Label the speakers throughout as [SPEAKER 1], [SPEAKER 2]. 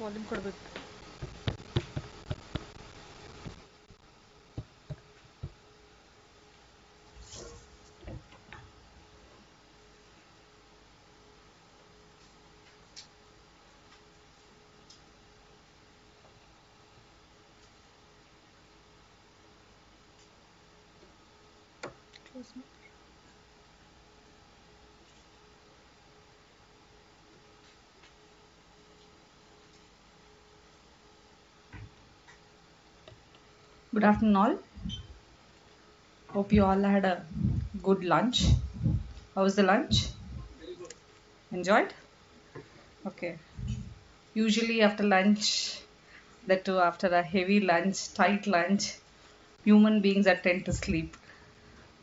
[SPEAKER 1] Volume ಕೊಡಬೇಕು.
[SPEAKER 2] Good afternoon all. Hope you all had a good lunch. How was the lunch? Enjoyed? Okay. Usually after lunch, that too after a heavy lunch, tight lunch, human beings are tend to sleep.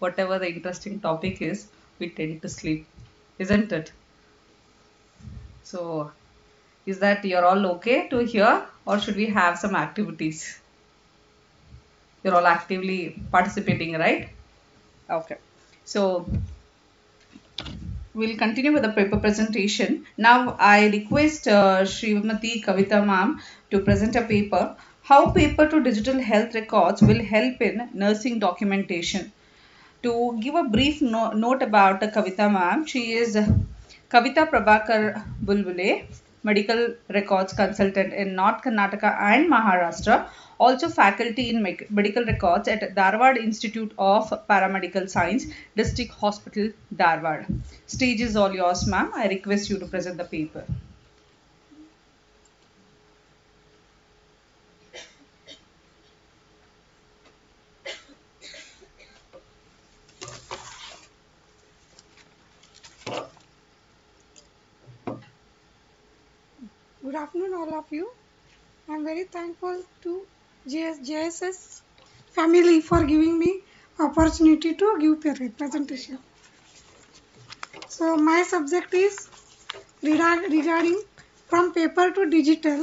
[SPEAKER 2] Whatever the interesting topic is, we tend to sleep, isn't it? So, is that you're all okay to hear, or should we have some activities? You're all actively participating, right? Okay. So, we'll continue with the paper presentation. Now, I request Srimati Kavita ma'am to present a paper, How Paper to Digital Health Records Will Help in Nursing Documentation. To give a brief note about Kavita ma'am, she is Kavita Prabhakar Bulbule, medical records consultant in North Karnataka and Maharashtra, also faculty in medical records at Dharwad Institute of Paramedical Science, District Hospital, Dharwad. Stage is all yours, ma'am. I request you to present the paper.
[SPEAKER 3] Good afternoon, all of you. I am very thankful to JSS family for giving me opportunity to give presentation. So my subject is regarding from paper to digital,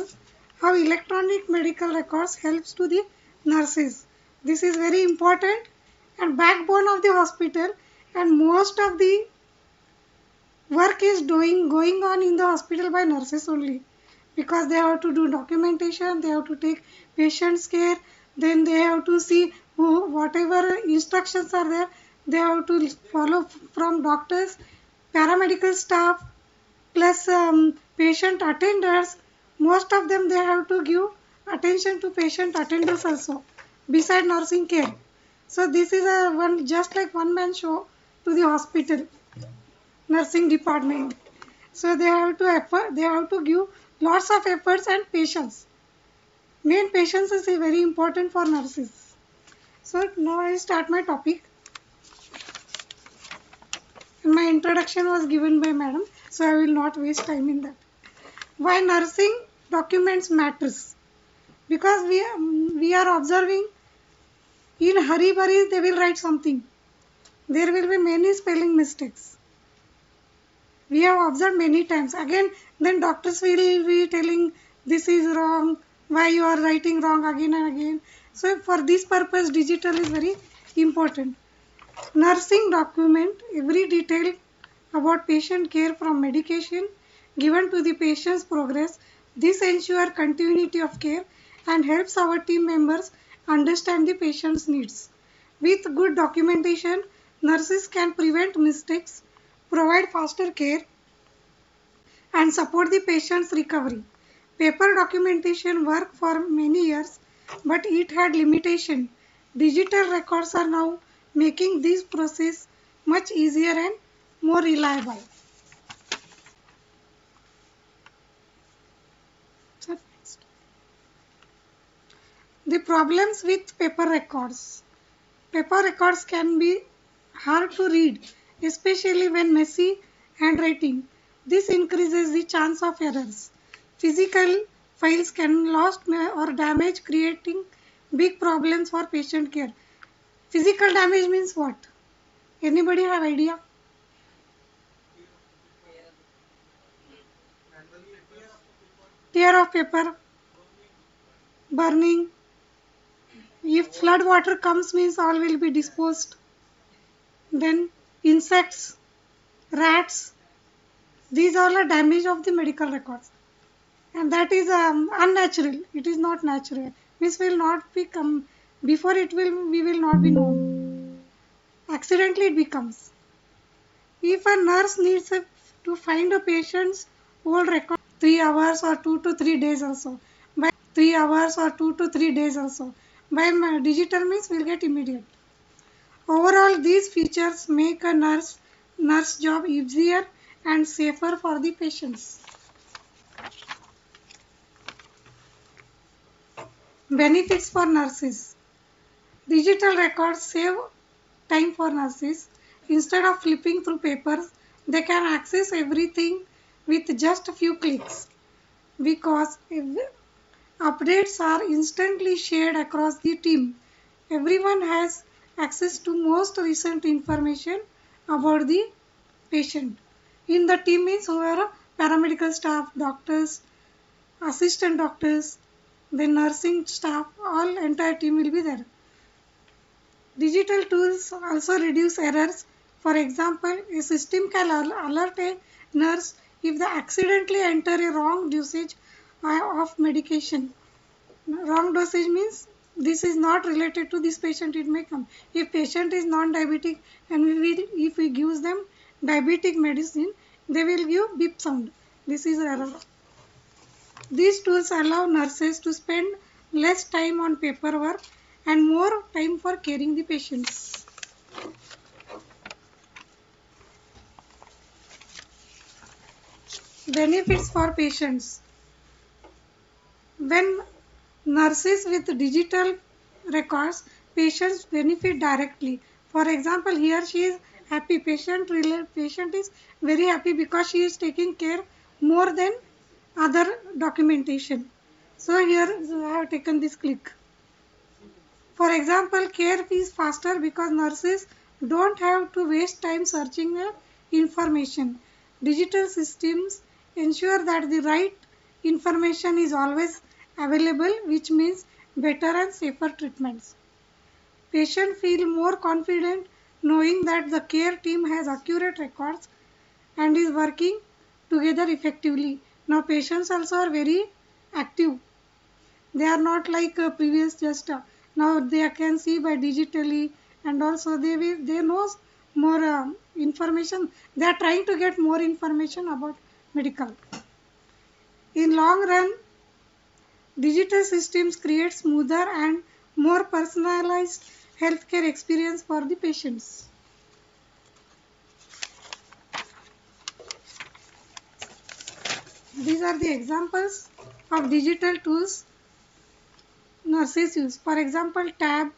[SPEAKER 3] how electronic medical records helps to the nurses. This is very important and backbone of the hospital, and most of the work is going on in the hospital by nurses only, because they have to do documentation, they have to take patients care, then they have to see whatever instructions are there, they have to follow from doctors, paramedical staff, plus patient attenders. Most of them, they have to give attention to patient attenders also beside nursing care. So this is a one, just like one man show to the hospital nursing department. So they have to effort, they have to give lots of efforts and patience. Main patience is very important for nurses. So now I start my topic. My introduction was given by madam, so I will not waste time in that. Why nursing documents matters? Because we are observing, in hurry burry they will write something. There will be many spelling mistakes. We have observed many times. Again, then doctors will be telling this is wrong, why you are writing wrong again and again. So for this purpose, digital is very important. Nursing document every detail about patient care from medication given to the patient's progress. This ensures continuity of care and helps our team members understand the patient's needs. With good documentation, nurses can prevent mistakes, provide faster care, and support the patient's recovery. Paper documentation worked for many years, but it had limitation. Digital records are now making this process much easier and more reliable. The problems with paper records. Paper records can be hard to read, especially when messy handwriting. This increases the chance of errors. Physical files can lost or damage, creating big problems for patient care. Physical damage means what? Anybody have idea? Tear of paper, burning. If flood water comes, means all will be disposed. Then insects, rats. These all are damage of the medical records. and that is unnatural. It is not natural. Means will not become before it will we will not be known. Accidentally it becomes. If a nurse needs to find a patient's old record 3 hours or 2 to 3 days also. By 3 hours or 2 to 3 days also. By digital means we'll get immediate. Overall, these features make a nurse job easier and safer for the patients. Benefits for nurses. Digital records save time for nurses. Instead of flipping through papers, they can access everything with just a few clicks because updates are instantly shared across the team. Everyone has access to most recent information about the patient. In the team means who are paramedical staff, doctors, assistant doctors, the nursing staff, all entire team will be there. Digital tools also reduce errors. For example, a system can alert a nurse if they accidentally enter a wrong dosage of medication. Wrong dosage means this is not related to this patient, it may come. If patient is non-diabetic and if we give them diabetic medicine, they will give beep sound. This is error. These tools allow nurses to spend less time on paperwork and more time for caring the patients. Benefits for patients. When nurses with digital records, patients benefit directly. For example, here she is happy. Patient is very happy because she is taking care more than other documentation. So here I have taken this click. For example, care is faster because nurses don't have to waste time searching information. Digital systems ensure that the right information is always available, which means better and safer treatments. Patients feel more confident knowing that the care team has accurate records and is working together effectively. Now patients also are very active. They are not like previous just now they can see by digitally, and also they know more information. They are trying to get more information about medical. In long run, digital systems create smoother and more personalized healthcare experience for the patients. These are the examples of digital tools nurses use. For example, tab,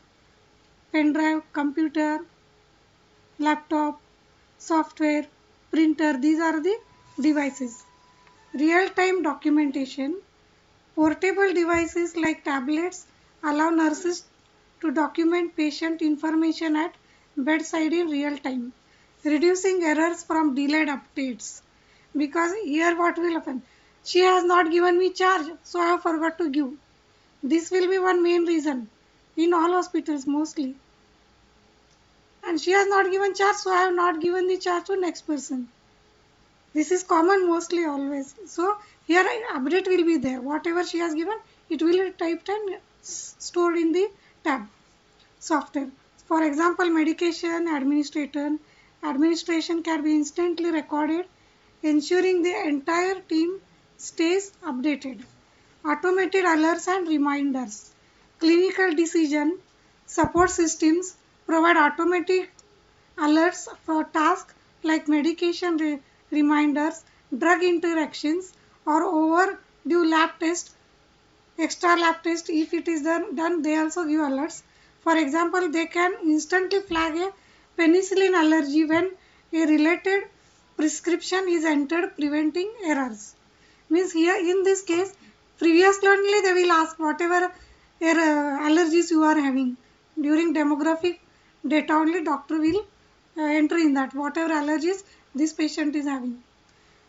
[SPEAKER 3] pen drive, computer, laptop, software, printer. These are the devices. Real-time documentation. Portable devices like tablets allow nurses to document patient information at bedside in real time, reducing errors from delayed updates. Because here what will happen? She has not given me charge, so I have forgot to give. This will be one main reason in all hospitals mostly. And she has not given charge, so I have not given the charge to next person. This is common mostly always. So here update will be there. Whatever she has given, it will be typed and stored in the tab software. For example, medication administration can be instantly recorded, ensuring the entire team stays updated. Automated alerts and reminders. Clinical decision support systems provide automatic alerts for tasks like medication reminders, drug interactions, or overdue lab test, extra lab test. If it is done, they also give alerts. For example, they can instantly flag a penicillin allergy when a related prescription is entered, preventing errors. Means here in this case, previously only they will ask whatever allergies you are having. During demographic data only doctor will enter in that whatever allergies this patient is having.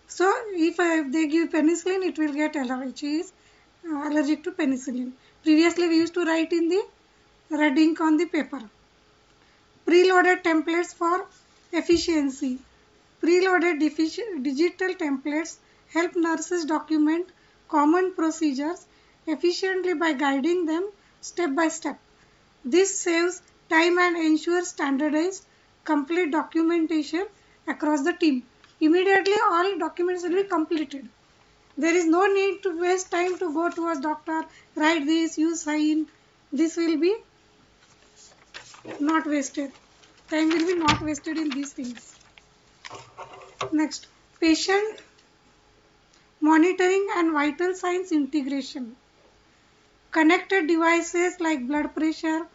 [SPEAKER 3] So if they give penicillin, it will get allergy. She is allergic to penicillin. Previously we used to write in the red ink on the paper. Preloaded templates for efficiency. Preloaded digital templates help nurses document common procedures efficiently by guiding them step by step. This saves time and ensures standardized, complete documentation across the team. Immediately all documents will be completed. There is no need to waste time to go to a doctor, write this, use sign. This will be not wasted. Time will be not wasted in these things. Next, patient monitoring and vital signs integration. Connected devices like blood pressure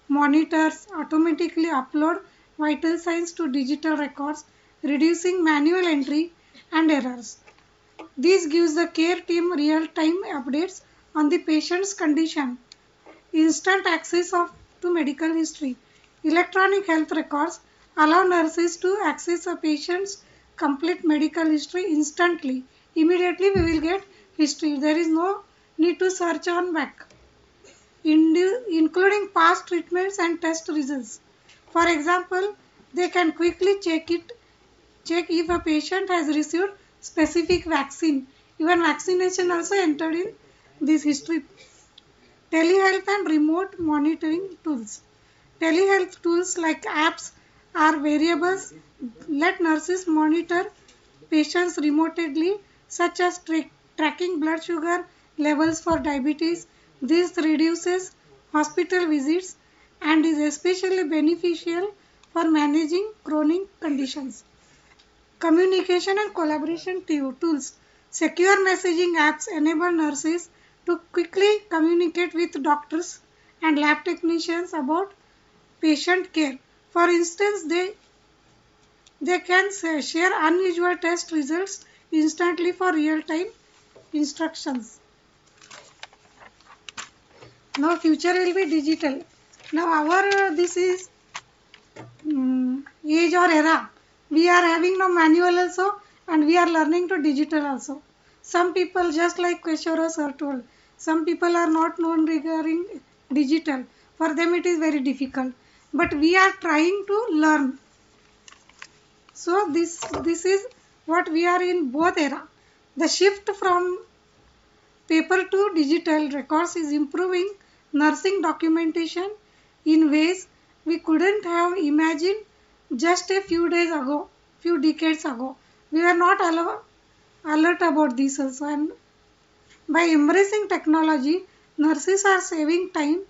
[SPEAKER 3] monitors automatically upload vital signs to digital records, reducing manual entry and errors. This gives the care team real-time updates on the patient's condition, instant access to medical history. Electronic health records allow nurses to access a patient's complete medical history instantly. Immediately we will get history. There is no need to search on back, including past treatments and test results. For example, they can quickly check if a patient has received specific vaccine. Even vaccination also entered in this history. Telehealth and remote monitoring tools. Telehealth tools like apps or variables let nurses monitor patients remotely, such as tracking blood sugar levels for diabetes. This reduces hospital visits and is especially beneficial for managing chronic conditions. Communication and collaboration tools. Secure messaging apps enable nurses to quickly communicate with doctors and lab technicians about patient care. For instance, they can share unusual test results instantly for real-time instructions. Now future will be digital. Now our this is age or era. We are having now manual also and we are learning to digital also. Some people, just like Kweshwara sir told, some people are not known regarding digital. For them it is very difficult. But we are trying to learn. So this is what we are in both era. The shift from paper to digital records is improving nursing documentation in ways we couldn't have imagined just a few days ago, few decades ago. We were not alert about this also, and by embracing technology, nurses are saving time,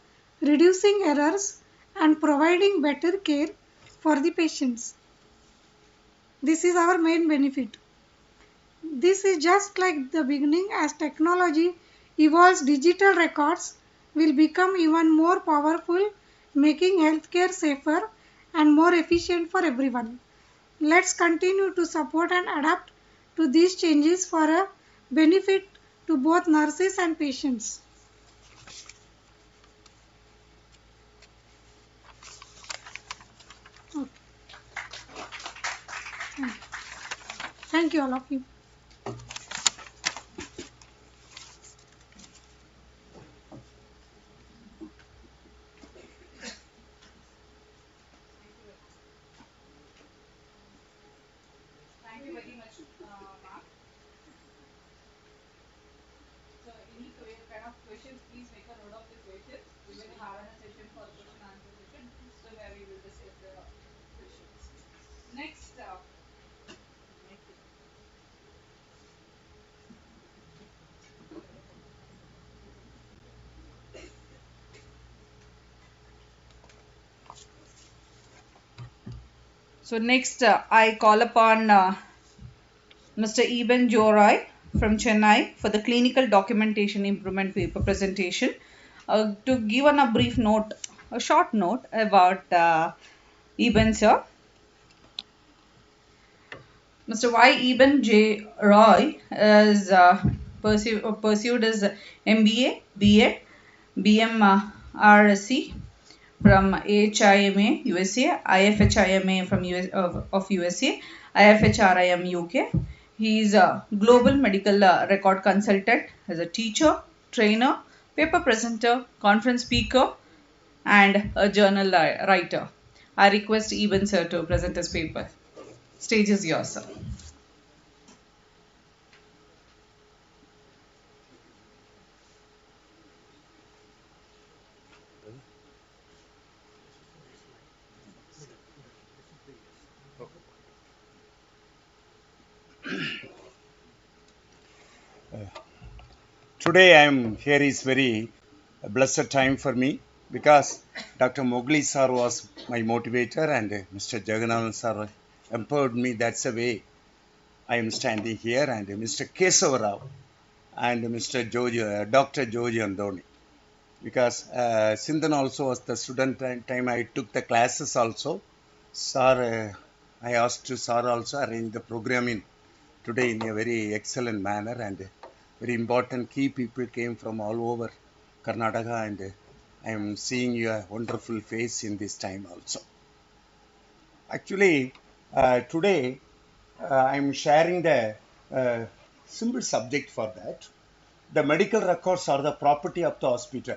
[SPEAKER 3] reducing errors and providing better care for the patients. This is our main benefit. This is just like the beginning. As technology evolves, digital records will become even more powerful, making healthcare safer and more efficient for everyone. Let's continue to support and adapt to these changes for a benefit to both nurses and patients. Okay. Thank you all of you.
[SPEAKER 2] Thank you very much, ma'am. So any kind of questions, please make a note of the questions. We will have a session for question answer session. So where we will discuss the questions. Next, I call upon Mr. Eben Jorai from Chennai for the clinical documentation improvement paper presentation. To give on a brief note, a short note about Eben sir. Mr. Y. Eben J. Roy is pursued his MBA, BA, BMRC from AHIMA USA, IFHIMA from of USA, IFHRIM UK. He is a global medical record consultant, as a teacher, trainer, paper presenter, conference speaker, and a journal writer. I request Eben sir to present his paper. Stage is yours, sir.
[SPEAKER 1] Today I am here is very blessed time for me because Dr. Mowgli sir was my motivator and Mr. Jagannath sir empowered me. That's the way I am standing here, and Mr. Kesava Rao and Mr. Dr. Joji Andoni. Because Sindhan also was the student time I took the classes also. Sir, I asked to sir also arrange the programming today in a very excellent manner, and very important key people came from all over Karnataka, and I am seeing your wonderful face in this time also. Actually, today I am sharing the uh, simple subject for that. The medical records are the property of the hospital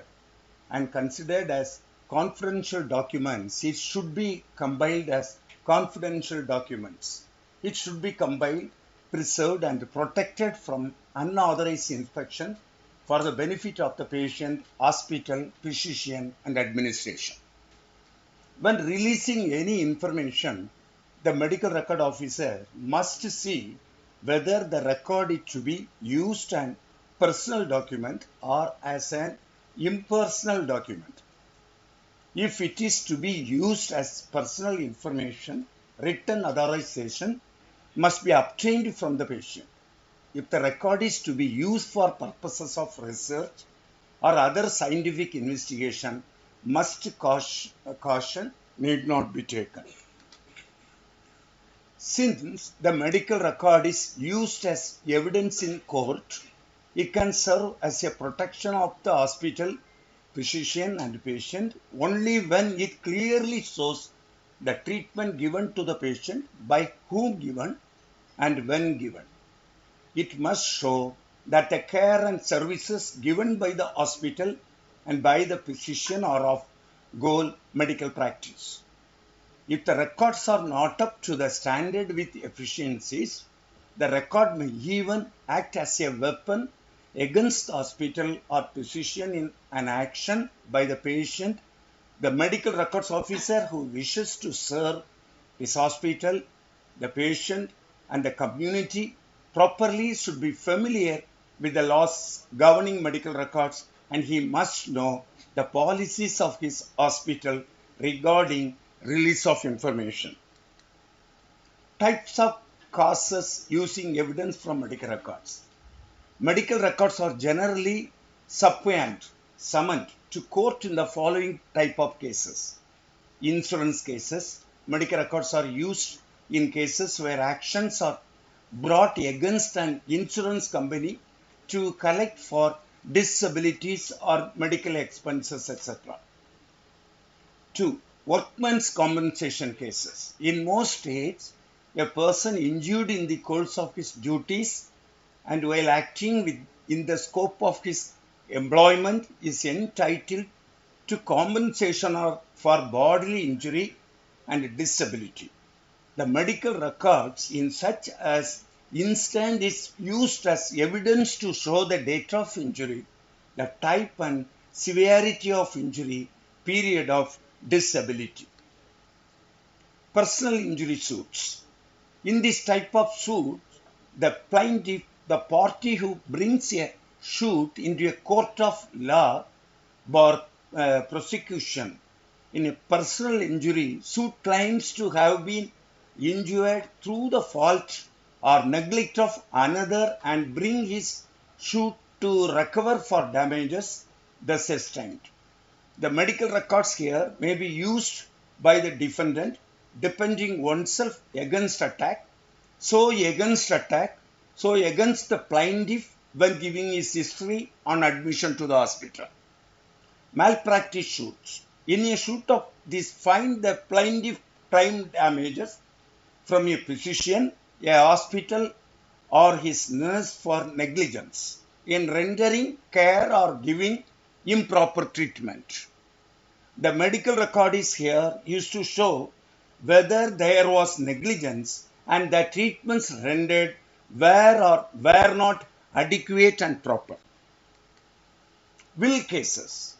[SPEAKER 1] and considered as confidential documents. It should be compiled as confidential documents. It should be compiled, preserved, and protected from unauthorized inspection for the benefit of the patient, hospital, physician, and administration. When releasing any information, the medical record officer must see whether the record is to be used as personal document or as an impersonal document. If it is to be used as personal information, written authorization must be obtained from the patient. If the record is to be used for purposes of research or other scientific investigation, caution need not be taken. Since the medical record is used as evidence in court, it can serve as a protection of the hospital, physician, and patient only when it clearly shows the treatment given to the patient, by whom given, and when given. It must show that the care and services given by the hospital and by the physician are of good medical practice. If the records are not up to the standard with efficiencies, the record may even act as a weapon against the hospital or physician in an action by the patient. The medical records officer who wishes to serve his hospital, the patient, and the community properly should be familiar with the laws governing medical records, and he must know the policies of his hospital regarding release of information. Types of causes using evidence from medical records. Medical records are generally summoned to court in the following type of cases. Insurance cases. Medical records are used in cases where actions are brought against an insurance company to collect for disabilities or medical expenses, etc. 2. Workmen's compensation cases. In most states, a person injured in the course of his duties and while acting in the scope of his employment is entitled to compensation for bodily injury and disability. The medical records in such as instance is used as evidence to show the date of injury, the type and severity of injury, period of disability. Personal injury suits. In this type of suit, the plaintiff, the party who brings a suit into a court of law for prosecution in a personal injury suit, claims to have been injured through the fault or neglect of another and bring his suit to recover for damages thus sustained. The medical records here may be used by the defendant defending oneself against attack, so against the plaintiff when giving his history on admission to the hospital. Malpractice suits. In a suit of this find, the plaintiff claim damages from a physician, a hospital, or his nurse for negligence in rendering care or giving improper treatment. The medical record is here used to show whether there was negligence and the treatments rendered were or were not adequate and proper. Will cases.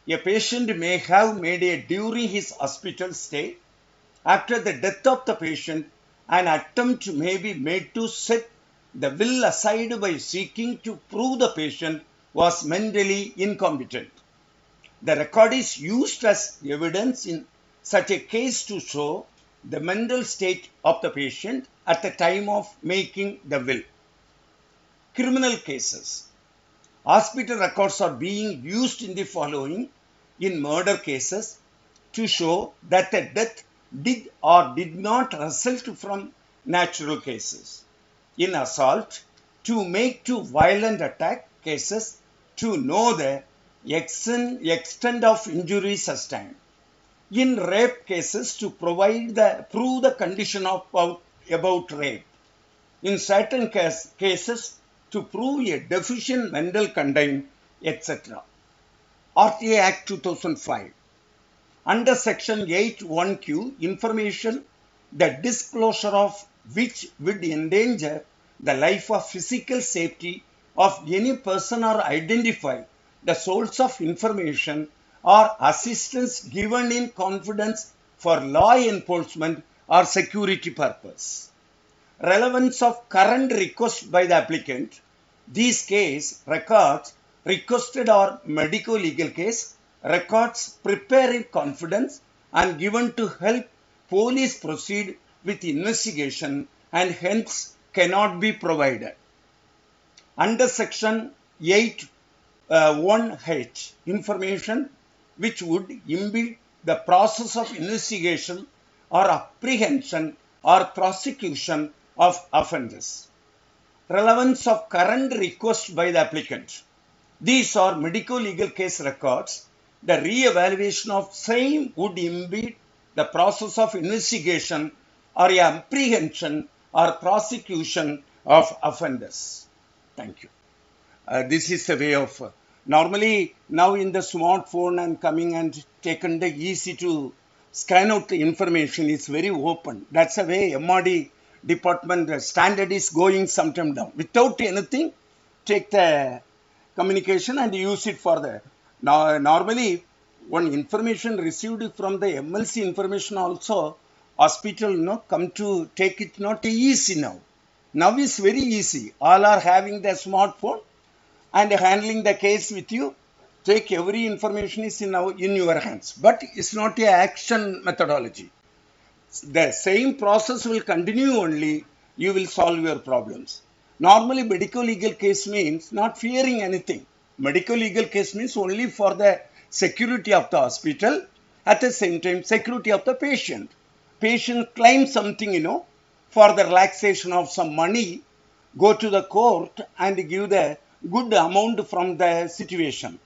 [SPEAKER 1] A patient may have made during his hospital stay. After the death of the patient, an attempt may be made to set the will aside by seeking to prove the patient was mentally incompetent. The record is used as evidence in such a case to show the mental state of the patient at the time of making the will. Criminal cases. Hospital records are being used in the following: in murder cases to show that the death did or did not result from natural causes. In assault, to make to violent attack cases to know the extent of injury sustained. In rape cases, to prove the condition of about rape. In certain cases, to prove a deficient mental condition, etc. RTA Act 2005. Under Section 8(1)(q), information, the disclosure of which would endanger the life or physical safety of any person or identify the source of information or assistance given in confidence for law enforcement or security purpose. Relevance of current request by the applicant. These case records requested are medico-legal case records prepared in confidence and given to help police proceed with investigation and hence cannot be provided. Under Section 8(1)(h), information which would impede the process of investigation or apprehension or prosecution of offenders. Relevance of current request by the applicant. These are medico-legal case records. The re-evaluation of same would impede the process of investigation or apprehension or prosecution of offenders. Thank you. This is the way of normally now in the smartphone and coming and taken the easy to scan out the information is very open. That's the way MRD department the standard is going sometime down. Without anything, take the communication and use it for the now. Normally, one information received from the MLC information also hospital come to take it not easy now. Now is very easy. All are having the smartphone and handling the case with you. Take every information is in your hands. But it's not a action methodology. The same process will continue only. You will solve your problems. Normally, medico-legal case means not fearing anything. Medico-legal case means only for the security of the hospital. At the same time, security of the patient. Patient claims something, for the relaxation of some money, go to the court and give the good amount from the situation.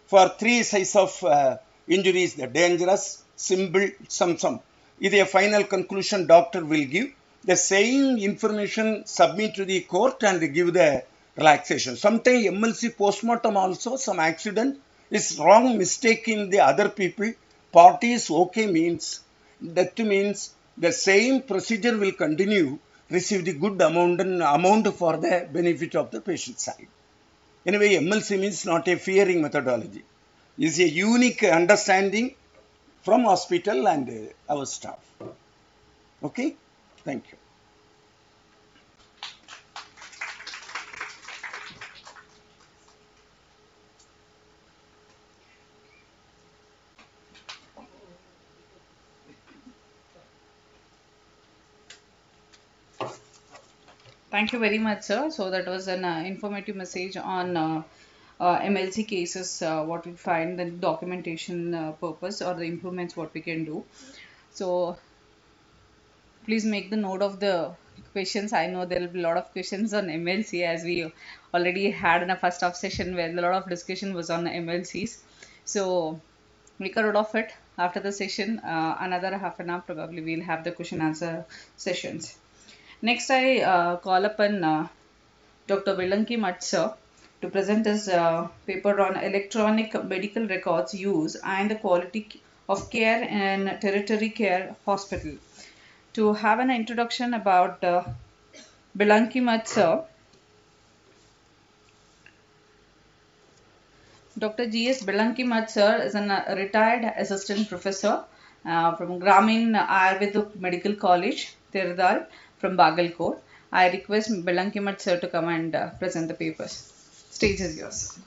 [SPEAKER 1] For three size of injuries, the dangerous, simple, some. If a final conclusion doctor will give, the same information submit to the court and give the relaxation. Sometimes MLC postmortem also, some accident is wrong mistake in the other people. Parties okay means, that means the same procedure will continue, receive the good amount for the benefit of the patient side. Anyway, MLC means not a fearing methodology. It's a unique understanding from hospital and our staff. Okay? Thank you.
[SPEAKER 2] Thank you very much, sir. So that was an informative message on MLC cases, what we find, the documentation purpose or the improvements what we can do. So please make the note of the questions. I know there will be a lot of questions on MLC as we already had in a first half session where a lot of discussion was on MLCs. So make a note of it. After the session, another half an hour probably we'll have the question answer sessions. Next, I call upon Dr. Vilanki Mutt sir to present his paper on electronic medical records use and the quality of care in tertiary care hospital. To have an introduction about Vilanki Mutt sir, Dr. G.S. Vilanki Mutt sir is a retired assistant professor from Gramin Ayurvedic Medical College, Tirdal, from Bagalkot, I request Belankimat sir to come and present the papers. Stage is yours.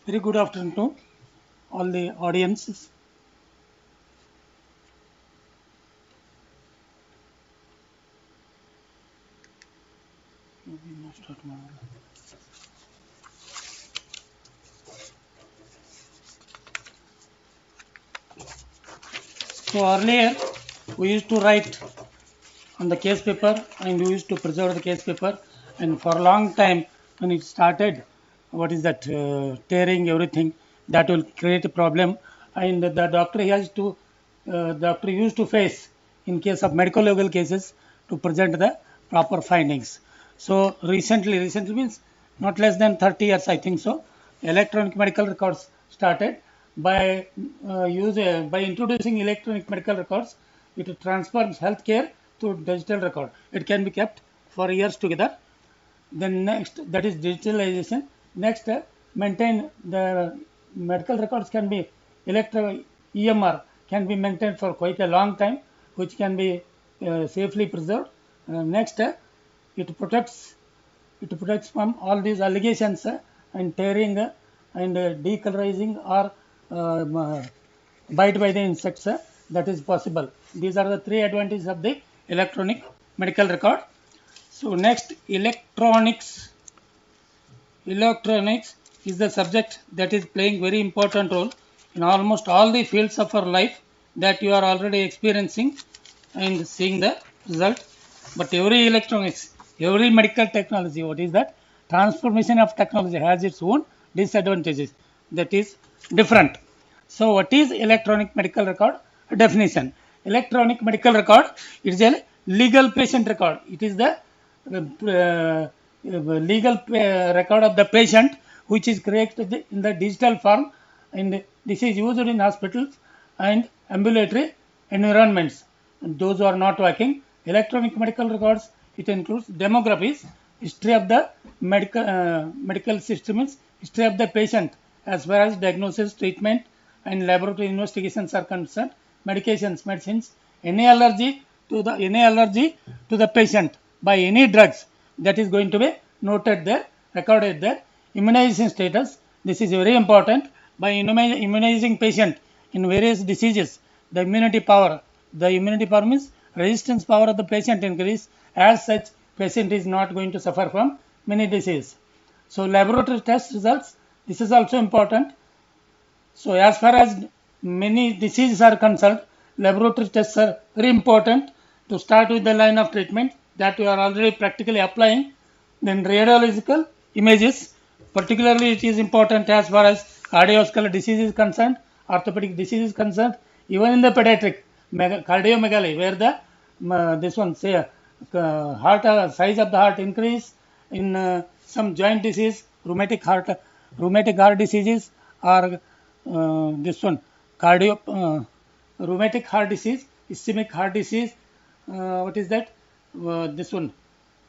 [SPEAKER 4] Very good afternoon to all the audiences. So earlier we used to write on the case paper and we used to preserve the case paper, and for a long time when it started, what is that, tearing everything, that will create a problem, and the doctor used to face in case of medical legal cases to present the proper findings. So recently means not less than 30 years I think so, electronic medical records started. By by introducing electronic medical records, it transforms healthcare to digital record. It can be kept for years together. Then next, that is digitalization. Next, maintain the medical records can be EMR can be maintained for quite a long time, which can be safely preserved. Next, it protects from all these allegations and tearing and decolorizing or bite by the insects, that is possible. These are the three advantages of the electronic medical record. So next, electronics is the subject that is playing very important role in almost all the fields of our life that you are already experiencing and seeing the result. But every electronics, every medical technology, what is that? Transformation of technology has its own disadvantages, that is different. So what is electronic medical record? Definition. Electronic medical record is a legal patient record. It is the legal record of the patient which is created in the digital form, and this is used in hospitals and ambulatory environments. And those who are not working, electronic medical records, it includes demographies, history of the medical systems, history of the patient as far as diagnosis, treatment and laboratory investigations are concerned, medicines, any allergy to the patient by any drugs, that is going to be noted there, recorded there. Immunization status, this is very important. By immunizing patient in various diseases, the immunity power means resistance power of the patient increase. As such, patient is not going to suffer from many diseases. So laboratory test results, this is also important. So as far as many diseases are concerned, laboratory tests are very important to start with the line of treatment that we are already practically applying. Then radiological images, particularly it is important as far as cardiovascular disease is concerned, orthopedic disease is concerned, even in the pediatric cardiomegaly, where the this one say heart size of the heart increase, in some joint disease, rheumatic heart diseases, or this one rheumatic heart disease, ischemic heart disease, what is that, this one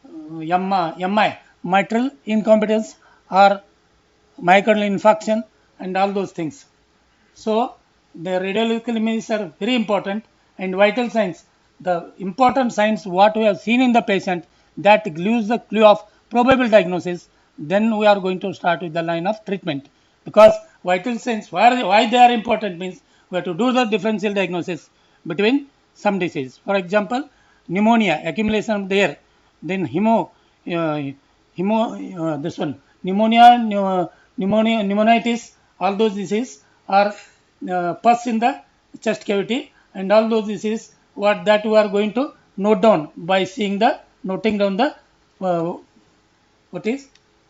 [SPEAKER 4] MI, mitral incompetence or myocardial infarction and all those things. So the radiological images are very important, and vital signs, the important signs what we have seen in the patient, that gives the clue of probable diagnosis. Then we are going to start with the line of treatment, because vital signs, why they are important means we have to do the differential diagnosis between some disease. For example, pneumonia, accumulation of the air, then this one pneumonia, pneumonitis, all those diseases are pus in the chest cavity, and all those diseases what that we are going to note down by noting down the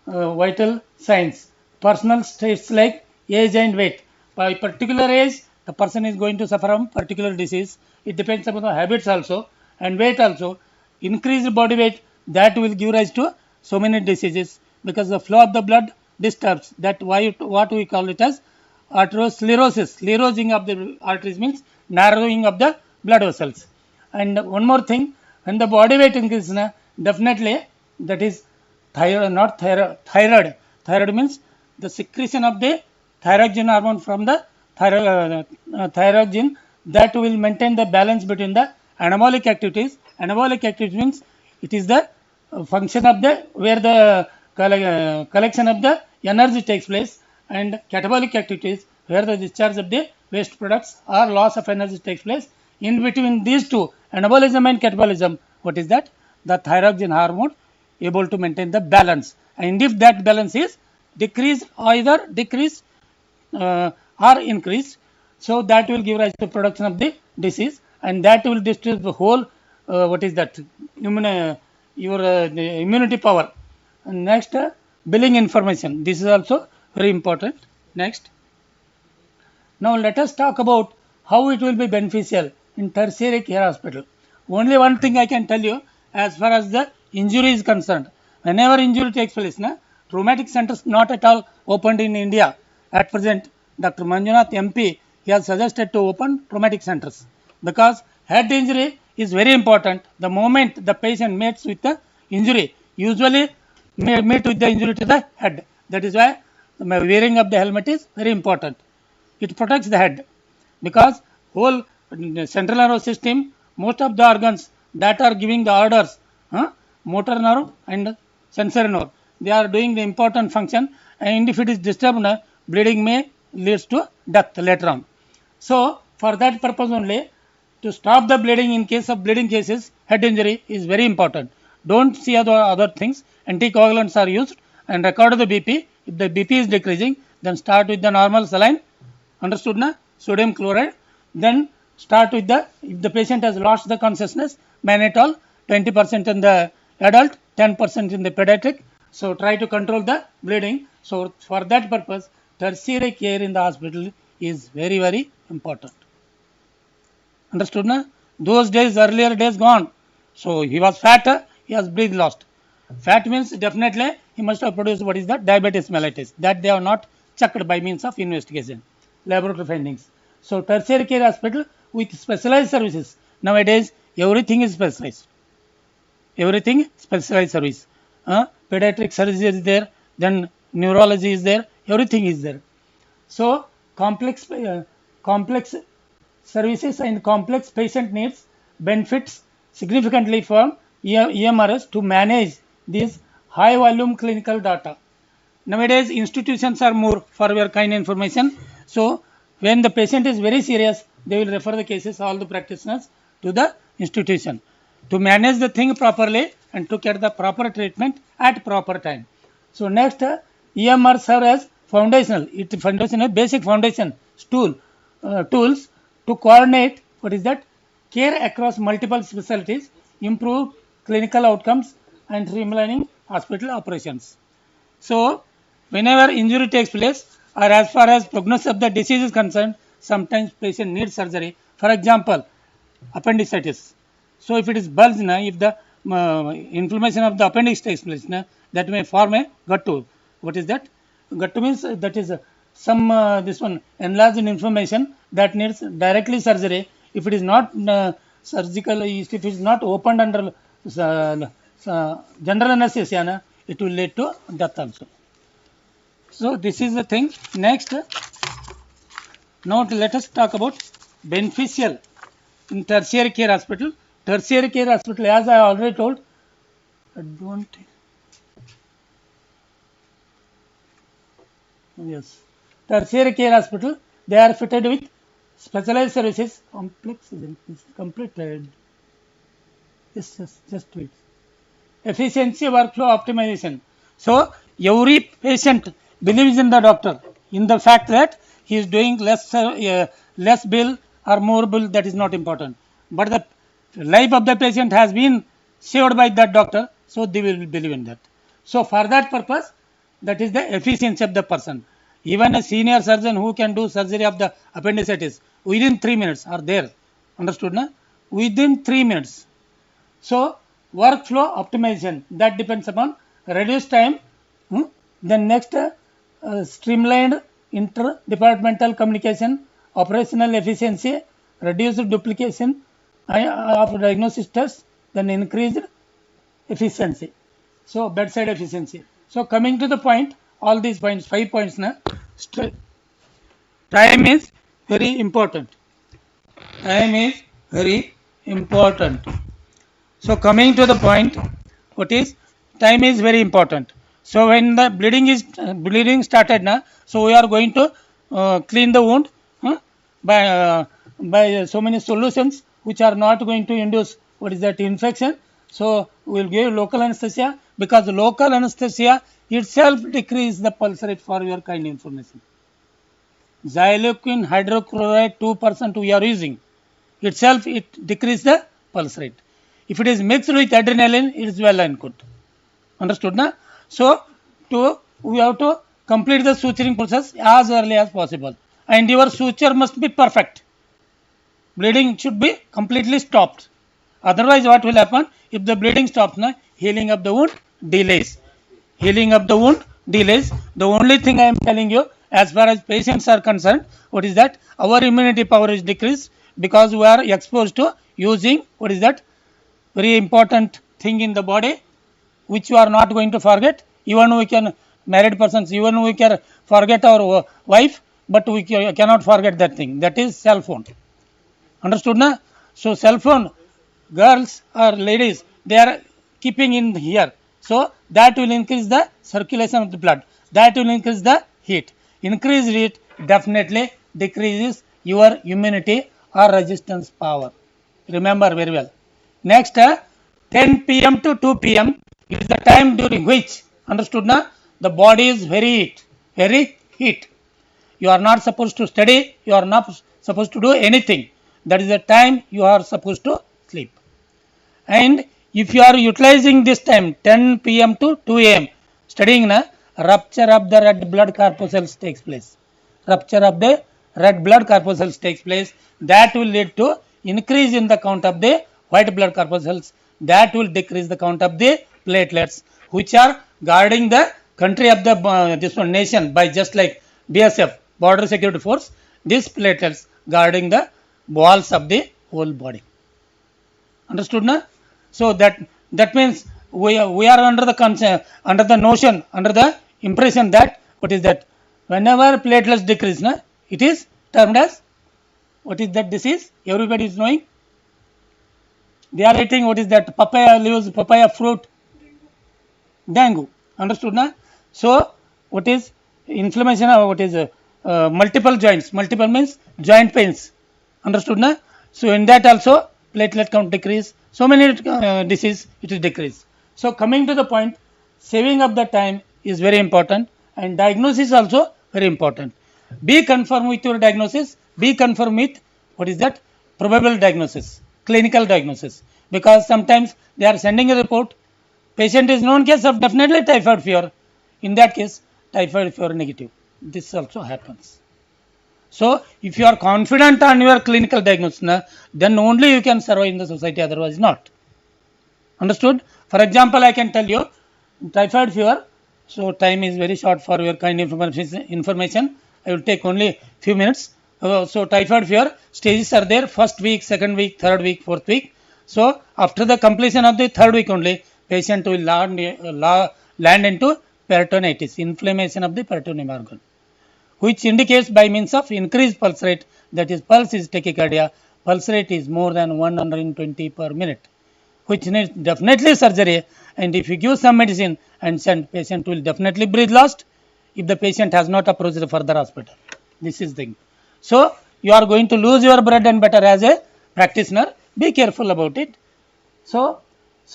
[SPEAKER 4] vital signs. Personal states like age and weight. By particular age, the person is going to suffer from particular disease. It depends upon the habits also, and weight also. Increased body weight, that will give rise to so many diseases, because the flow of the blood disturbs. That what we call it as arteriosclerosis. Sclerosing of the arteries means narrowing of the blood vessels. And one more thing, when the body weight increases, definitely that is thyroid, not thyroid. Thyroid means the secretion of the thyroxine hormone from the thyroxine, that will maintain the balance between the anabolic activities. Anabolic activity means it is the function of the where the collection of the energy takes place, and catabolic activities where the discharge of the waste products or loss of energy takes place. In between these two, anabolism and catabolism, what is that? The thyroxine hormone able to maintain the balance, and if that balance is decreased, either decreased or increased, so that will give rise to production of the disease, and that will destroy the whole what is that the immunity power. And next, billing information, this is also very important. Next, now let us talk about how it will be beneficial in tertiary care hospital. Only one thing I can tell you, as far as the injury is concerned, whenever injury takes place, traumatic centers not at all opened in India at present. Dr. Manjunath MP, he has suggested to open traumatic centers, because head injury is very important. The moment the patient meets with the injury, usually meet with the injury to the head. That is why wearing of the helmet is very important. It protects the head, because whole central nervous system, most of the organs that are giving the orders, motor nerve and sensory nerve, they are doing the important function, and if it is disturbed, bleeding may leads to death later on. So for that purpose only, to stop the bleeding in case of bleeding cases, head injury is very important. Don't see other things. Anticoagulants are used and record the BP. If the BP is decreasing, then start with the normal saline, understood na? Sodium chloride. Then start with the, if the patient has lost the consciousness, mannitol, 20% in the adult, 10% in the pediatric. So try to control the bleeding. So for that purpose, tertiary care in the hospital is very, very important. Understood na? Those days, earlier days gone. So he was fat, he has breath lost. Fat means definitely he must have produced what is that? Diabetes mellitus. That they have not checked by means of investigation, laboratory findings. So tertiary care hospital with specialized services. Nowadays everything is specialized. Everything specialized service. Pediatric surgery is there, then neurology is there, everything is there. So complex services and complex patient needs benefits significantly from EMRS to manage these high volume clinical data. Nowadays institutions are more, for your kind information. So when the patient is very serious, they will refer the cases, all the practitioners, to the institution to manage the thing properly and to get the proper treatment at proper time. So next, EMR serve as foundational, basic foundation tools to coordinate what is that care across multiple specialties, improve clinical outcomes and streamlining hospital operations. So whenever injury takes place or as far as prognosis of the disease is concerned, sometimes patient needs surgery. For example, appendicitis. So if it is bulge, if the inflammation of the appendix takes place, that may form a guttu. What is that? Guttu means that is some this one enlarged inflammation that needs directly surgery. If it is not surgical, if it is not opened under general anesthesia, it will lead to death also. So this is the thing. Next, now let us talk about beneficial in tertiary care hospital. Tertiary care hospital, as I already told, advantage. Yes, tertiary care hospital, they are fitted with specialized services. Complex is completed. Yes, just wait. Efficiency workflow optimization. So every patient believes in the doctor in the fact that he is doing less bill or more bill. That is not important, but the life of the patient has been saved by that doctor, so they will believe in that. So for that purpose, that is the efficiency of the person. Even a senior surgeon who can do surgery of the appendicitis within 3 minutes are there. Understood na? Within 3 minutes. So workflow optimization, that depends upon reduced time. Then next, streamlined interdepartmental communication, operational efficiency, reduced duplication of diagnosis tests, then increased efficiency. So bedside efficiency. So coming to the point, all these points, 5 points now. Time is very important. Time is very important. So coming to the point, what is time is very important. So when the bleeding started now, so we are going to clean the wound by so many solutions which are not going to induce what is that infection. So we will give local anesthesia, because local anesthesia itself decrease the pulse rate for your kind information. Xyloquine hydrochloride 2% we are using, itself it decrease the pulse rate. If it is mixed with adrenaline, it is well and good. Understood na? So we have to complete the suturing process as early as possible, and your suture must be perfect. Bleeding should be completely stopped. Otherwise, what will happen? If the bleeding stops, healing of the wound delays. Healing of the wound delays. The only thing I am telling you, as far as patients are concerned, what is that? Our immunity power is decreased because we are exposed to using what is that? Very important thing in the body, which you are not going to forget. Even we can, married persons, even we can forget our wife, but we cannot forget that thing. That is cell phone. Understood na? So cell phone, girls or ladies, they are keeping in here. So that will increase the circulation of the blood. That will increase the heat. Increased heat definitely decreases your immunity or resistance power. Remember very well. Next, 10 p.m. to 2 p.m. is the time during which, understood na, the body is very heat. You are not supposed to study. You are not supposed to do anything. That is the time you are supposed to sleep. And if you are utilizing this time, 10 p.m. to 2 a.m. studying, rupture of the red blood corpuscles takes place. Rupture of the red blood corpuscles takes place. That will lead to increase in the count of the white blood corpuscles. That will decrease the count of the platelets, which are guarding the country of the this one nation by just like BSF, Border Security Force. These platelets guarding the walls of the whole body. Understood na? So that means we are under the concept, under the notion, under the impression that what is that? Whenever platelets decrease, it is termed as what is that disease? Everybody is knowing. They are eating what is that? Papaya leaves, papaya fruit, dengue. Understood na? So what is inflammation or what is multiple joints? Multiple means joint pains. Understood na? So in that also platelet count decrease. So many disease it is decrease. So coming to the point, saving of the time is very important, and diagnosis also very important. Be confirmed with your diagnosis. Be confirmed with what is that? Probable diagnosis, clinical diagnosis. Because sometimes they are sending a report. Patient is known case of definitely typhoid fever. In that case, typhoid fever negative. This also happens. So if you are confident on your clinical diagnosis, then only you can survive in the society, otherwise not. Understood? For example, I can tell you typhoid fever. So time is very short for your kind information. I will take only few minutes. So typhoid fever stages are there: first week, second week, third week, fourth week. So after the completion of the third week only, patient will land into peritonitis, inflammation of the peritoneum organ, which indicates by means of increased pulse rate, that is pulse is tachycardia, pulse rate is more than 120 per minute, which needs definitely surgery. And if you give some medicine and send, patient will definitely breathe lost if the patient has not approached the further hospital. This is the thing. So you are going to lose your bread and butter as a practitioner. Be careful about it. So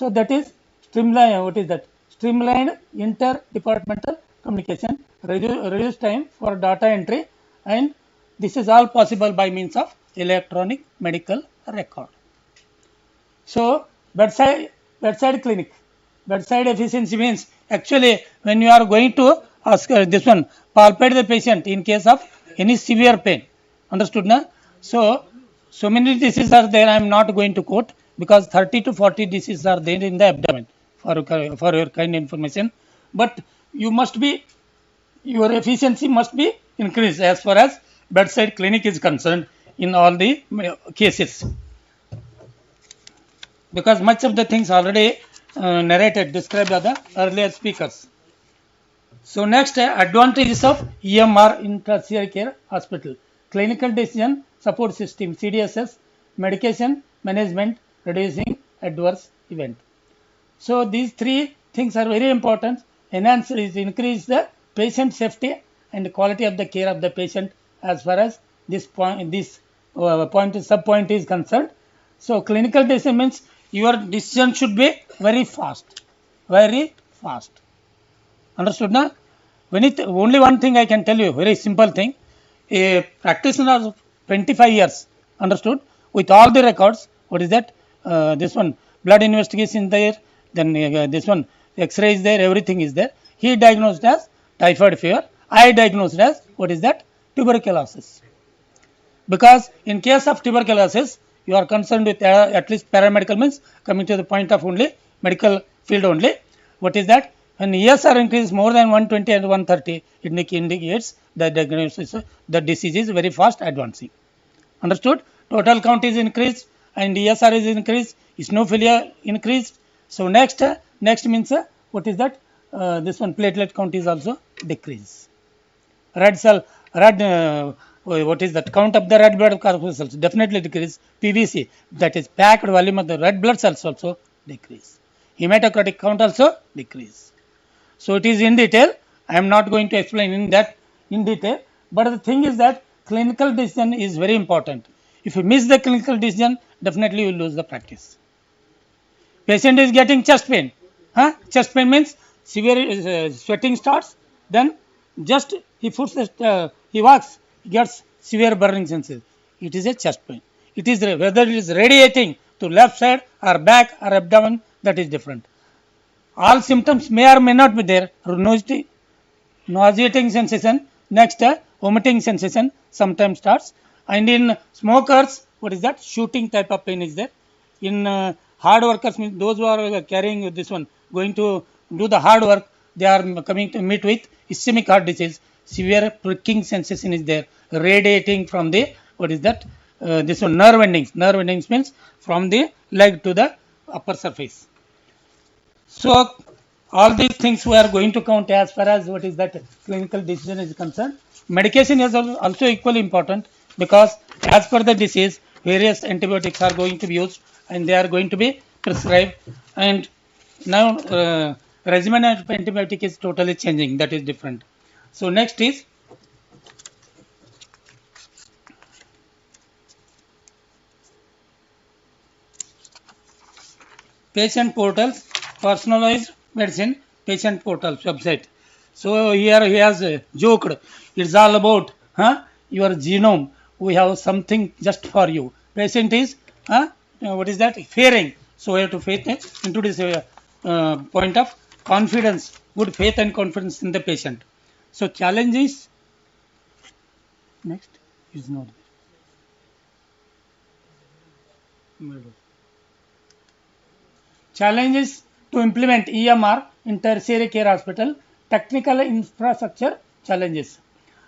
[SPEAKER 4] that is streamline. What is that? Streamlined interdepartmental communication, reduce time for data entry, and this is all possible by means of electronic medical record. So bedside clinic, bedside efficiency means actually when you are going to ask this one, palpate the patient in case of any severe pain. Understood na? So many diseases are there. I am not going to quote because 30 to 40 diseases are there in the abdomen for your kind information. But you must be, your efficiency must be increased as far as bedside clinic is concerned. in all the cases, because much of the things already narrated, described by the earlier speakers. So next, advantages of EMR in tertiary care hospital: clinical decision support system CDSS, medication management, reducing adverse event. So these three things are very important. Enhance is increase the patient safety and quality of the care of the patient as far as this point sub point is concerned. So clinical decision means your decision should be very fast, very fast. Understood now? When it only one thing I can tell you, very simple thing. A practitioner of 25 years, understood, with all the records. What is that? This one, blood investigation there, then this one, X-ray is there, everything is there. He diagnosed as typhoid fever. I diagnosed as, what is that? Tuberculosis. Because in case of tuberculosis, you are concerned with at least paramedical, means coming to the point of only medical field only. What is that? When ESR increases more than 120 and 130, it indicates that diagnosis, the disease is very fast advancing. Understood? Total count is increased and ESR is increased, eosinophilia increased. So next means what is that? This one, platelet count is also decreased. What is that? Count of the red blood corpuscles definitely decrease. PVC, that is packed volume of the red blood cells, also decrease. Hematocrit count also decrease. So it is in detail. I am not going to explain in detail. But the thing is that clinical decision is very important. If you miss the clinical decision, definitely you will lose the practice. Patient is getting chest pain. Chest pain means severe sweating starts. Then just he walks, he gets severe burning sensation. It is a chest pain. It is whether it is radiating to left side or back or abdomen, that is different. All symptoms may or may not be there. Nauseating sensation, next vomiting sensation sometimes starts. And in smokers, what is that? Shooting type of pain is there. In hard workers, means those who are carrying this one, going to do the hard work, they are coming to meet with ischemic heart disease. Severe pricking sensation is there, radiating from the, what is that? This one, nerve endings. Nerve endings means from the leg to the upper surface. So all these things we are going to count as far as what is that clinical decision is concerned. Medication is also equally important, because as per the disease, various antibiotics are going to be used and they are going to be prescribed. And now regimen of antibiotic is totally changing, that is different. So next is patient portals, personalized medicine patient portals website. So here he has joked, it's all about your genome. We have something just for you. Patient is what is that? Fearing. So we have to introduce a point of confidence, good faith and confidence in the patient. So challenge is next is not there. Challenges to implement EMR in tertiary care hospital, technical infrastructure challenges.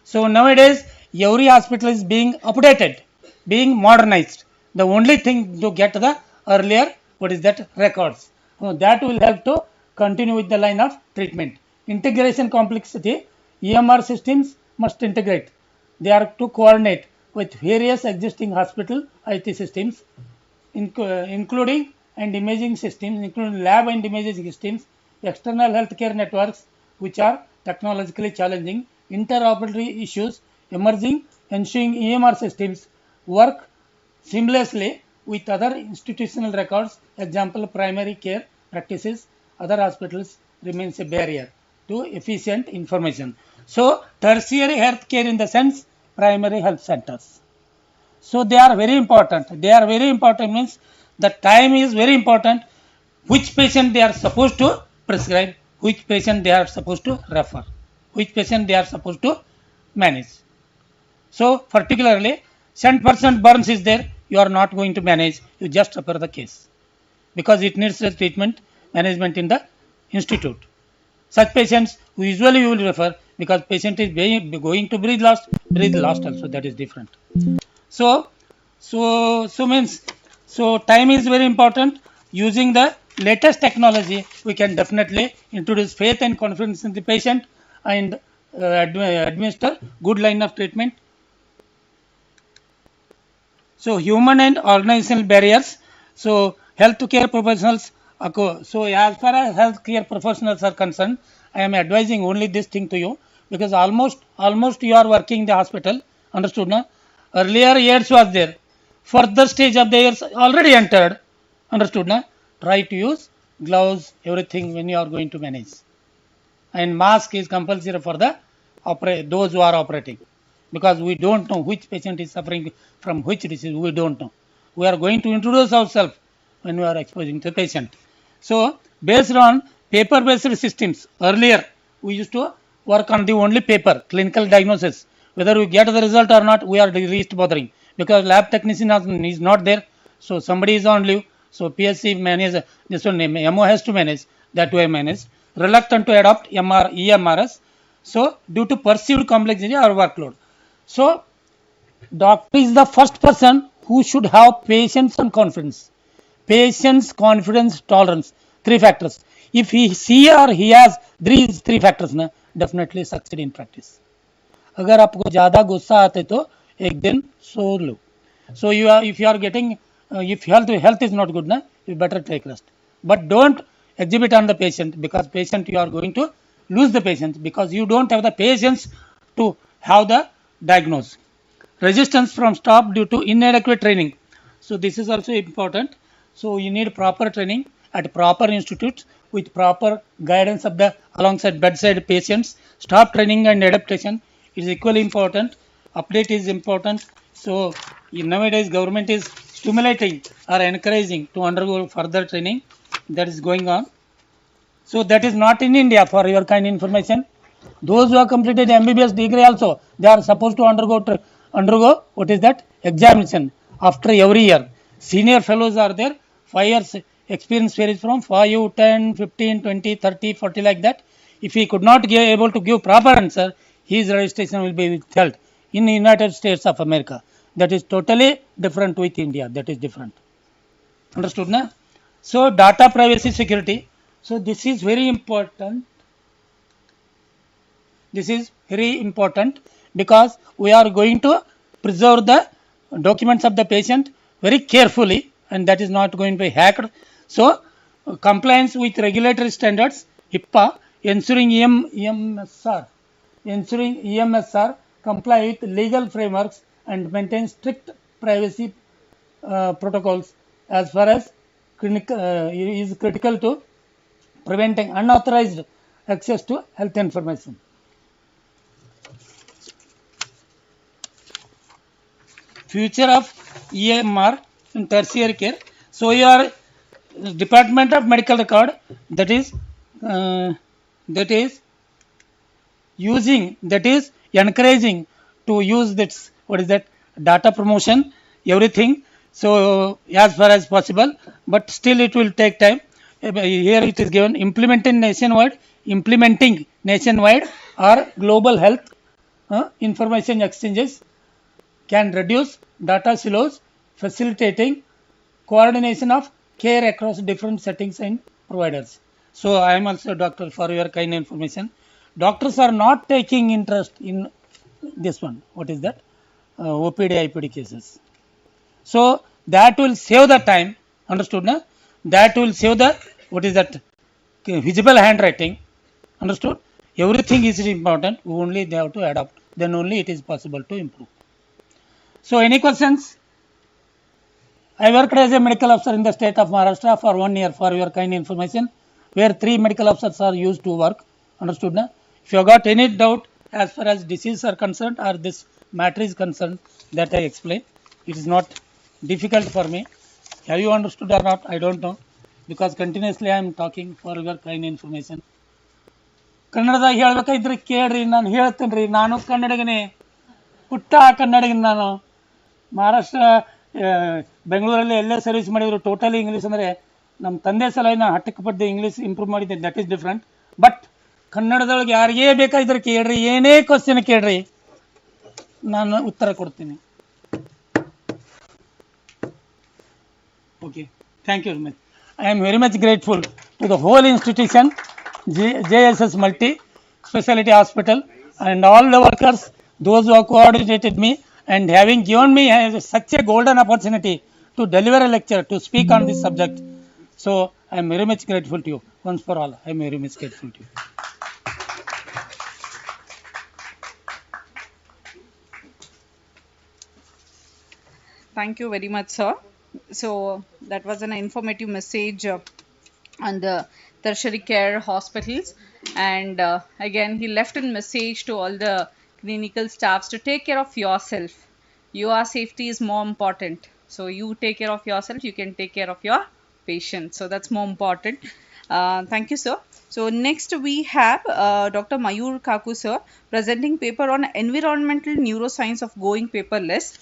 [SPEAKER 4] So nowadays every hospital is being updated, being modernized. The only thing to get the earlier, what is that? Records. So that will help to continue with the line of treatment. Integration complexity, EMR systems must integrate. They are to coordinate with various existing hospital IT systems, including and imaging systems, including lab and imaging systems, external healthcare networks, which are technologically challenging, interoperability issues emerging, ensuring EMR systems work seamlessly with other institutional records, example primary care practices, other hospitals, remains a barrier to efficient information. So tertiary healthcare in the sense primary health centers. So they are very important. They are very important means the time is very important. Which patient they are supposed to prescribe, which patient they are supposed to refer, which patient they are supposed to manage. So particularly 100% burns is there, you are not going to manage, you just refer the case because it needs a treatment management in the institute. Such patients usually you will refer because patient is going to breathe lost also, that is different. So So means, so time is very important. Using the latest technology, we can definitely introduce faith and confidence in the patient and administer good line of treatment. So human and organizational barriers. So healthcare professionals. So as far as healthcare professionals are concerned, I am advising only this thing to you, because almost you are working in the hospital. Understood? Na? Earlier years was there. Further stage of the years already entered. Understood? Na? Try to use gloves, everything when you are going to manage. And mask is compulsory for the those who are operating, because we don't know which patient is suffering from which disease. We don't know. We are going to introduce ourselves when we are exposing the patient. So based on paper based systems, earlier we used to work on the only paper clinical diagnosis. Whether we get the result or not, we are the least bothering, because lab technician is not there. So somebody is on leave, so PSC manages this one, MO has to manage, that way manage, reluctant to adopt EMRS. So due to perceived complexity or workload. So doctor is the first person who should have patience and confidence. Patience, confidence, tolerance, three factors. If he or he has these three factors, na, definitely succeed in practice. अगर आपको ज़्यादा गुस्सा आते तो एक दिन सो लो. So you are, if you are getting, if health is not good, na, you better take rest. But don't exhibit on the patient, because patient you are going to lose the patient, because you don't have the patience to have the diagnosis. Resistance from stop due to inadequate training. So this is also important. So you need proper training at proper institutes with proper guidance of the alongside bedside patients. Staff training and adaptation is equally important. Update is important. So nowadays government is stimulating or encouraging to undergo further training. That is going on. So that is not in India, for your kind information. Those who have completed MBBS degree also, they are supposed to undergo what is that examination after every year. Senior fellows are there, 5 years experience varies from 5, 10, 15, 20, 30, 40 like that. If he could not be able to give proper answer, his registration will be withheld in the United States of America. That is totally different with India. That is different. Understood, na? So data privacy security. So this is very important. This is very important, because we are going to preserve the documents of the patient very carefully, and that is not going to be hacked. So compliance with regulatory standards, HIPAA, ensuring EMSR comply with legal frameworks and maintain strict privacy protocols as far as is critical to preventing unauthorized access to health information. Future of EMR in tertiary care. So your Department of Medical Record, that is encouraging to use this, what is that, data promotion, everything. So as far as possible, but still it will take time. Here it is given implementing nationwide or global health information exchanges can reduce data silos, facilitating coordination of care across different settings and providers. So I am also a doctor, for your kind information. Doctors are not taking interest in this one. What is that? OPD, IPD cases. So that will save the time. Understood, na? That will save the, what is that, visible handwriting. Understood? Everything is important. Only they have to adopt. Then only it is possible to improve. So any questions? I worked as a medical officer in the state of Maharashtra for 1 year, for your kind information, where 3 medical officers are used to work. Understood, na? If you have got any doubt as far as disease are concerned or this matter is concerned, that I explain. It is not difficult for me. Have you understood or not? I don't know, because continuously I am talking for your kind information. ಕನ್ನಡದಾಗ ಹೇಳ್ಬೇಕಾದ್ರೆ ಕೇಳ್ರಿ, ನಾನು ಹೇಳ್ತೇನೆ ರೀ. ನಾನು ಕನ್ನಡಿಗನೇ, ಪುಟ್ಟ ಕನ್ನಡಿಗನ. ನಾನು ಮಹಾರಾಷ್ಟ್ರ ಬೆಂಗಳೂರಲ್ಲಿ ಎಲ್ಲೇ ಸರ್ವಿಸ್ ಮಾಡಿದ್ರು ಟೋಟಲಿ ಇಂಗ್ಲೀಷ್. ಅಂದರೆ ನಮ್ಮ ತಂದೆ ಸಲ ನಾನು ಹಟ್ಟಕ್ಕೆ ಪಡೆದು ಇಂಗ್ಲೀಷ್ ಇಂಪ್ರೂವ್ ಮಾಡಿದ್ದೆ, ದಟ್ ಈಸ್ ಡಿಫ್ರೆಂಟ್. ಬಟ್ ಕನ್ನಡದೊಳಗೆ ಯಾರಿಗೇ ಬೇಕಾದ್ರೆ ಕೇಳ್ರಿ, ಏನೇ ಕ್ವಶನ್ ಕೇಳ್ರಿ, ನಾನು ಉತ್ತರ ಕೊಡ್ತೀನಿ. Okay, thank you very much. I am very much grateful to the whole institution, JSS Multi Specialty Hospital, and all the workers, those who have coordinated me and having given me such a golden opportunity to deliver a lecture, to speak on this subject. So I am very much grateful to you. Once for all, I am very much grateful to you.
[SPEAKER 2] Thank you very much, sir. So that was an informative message on the tertiary care hospitals, and again he left a message to all the clinical staffs to take care of yourself. Your safety is more important, so you take care of yourself, you can take care of your patient, so that's more important. Thank you, sir. So next we have Dr. Mayur Kaku, sir, presenting paper on environmental neuroscience of going paperless.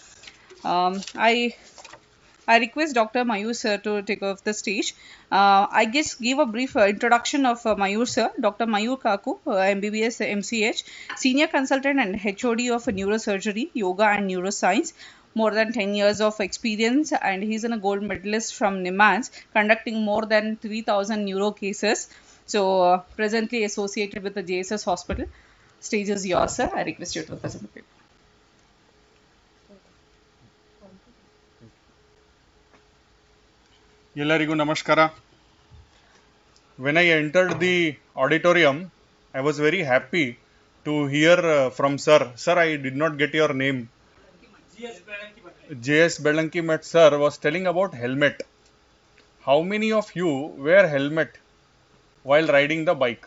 [SPEAKER 2] I request Dr. Mayur sir to take off the stage. I just give a brief introduction of Mayur sir. Dr. Mayur Kaku, MBBS MCH, Senior Consultant and HOD of Neurosurgery, Yoga and Neuroscience. More than 10 years of experience, and he's a gold medalist from NIMANS, conducting more than 3,000 neuro cases. So, presently associated with the JSS hospital. Stage is yours, sir. I request you to present the paper.
[SPEAKER 5] ಎಲ್ಲರಿಗೂ ನಮಸ್ಕಾರ. When I entered the auditorium, I was very happy to hear from sir. Sir, I did not get your name. JS Belankimat sir was telling about helmet. How many of you wear helmet while riding the bike?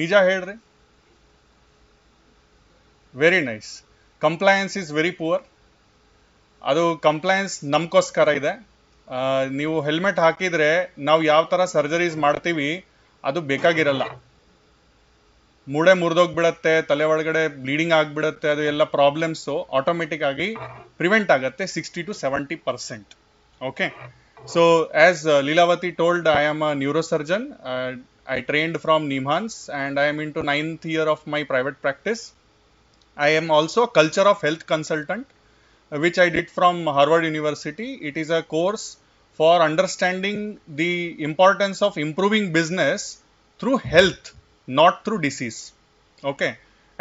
[SPEAKER 5] Nija ಹೇಳ್ರಿ. Very nice. Compliance is very poor. ಅದು compliance ನಮಗೋಸ್ಕರ ಇದೆ. ನೀವು helmet ಹಾಕಿದರೆ ನಾವು ಯಾವ ಥರ surgeries ಮಾಡ್ತೀವಿ ಅದು ಬೇಕಾಗಿರಲ್ಲ. ಮೂಳೆ ಮುರಿದೋಗ್ಬಿಡತ್ತೆ, ತಲೆ ಒಳಗಡೆ ಬ್ಲೀಡಿಂಗ್ ಆಗಿಬಿಡುತ್ತೆ, ಅದು ಎಲ್ಲ ಪ್ರಾಬ್ಲಮ್ಸು ಆಟೋಮೆಟಿಕ್ ಆಗಿ ಪ್ರಿವೆಂಟ್ ಆಗುತ್ತೆ 60 to 70%. Okay, so as Leelavathi told, I am a neurosurgeon. I trained from NIMHANS and I am into 9th year of my private practice. I am also a culture of health consultant, which I did from Harvard University. It is a course for understanding the importance of improving business through health, not through disease. Okay,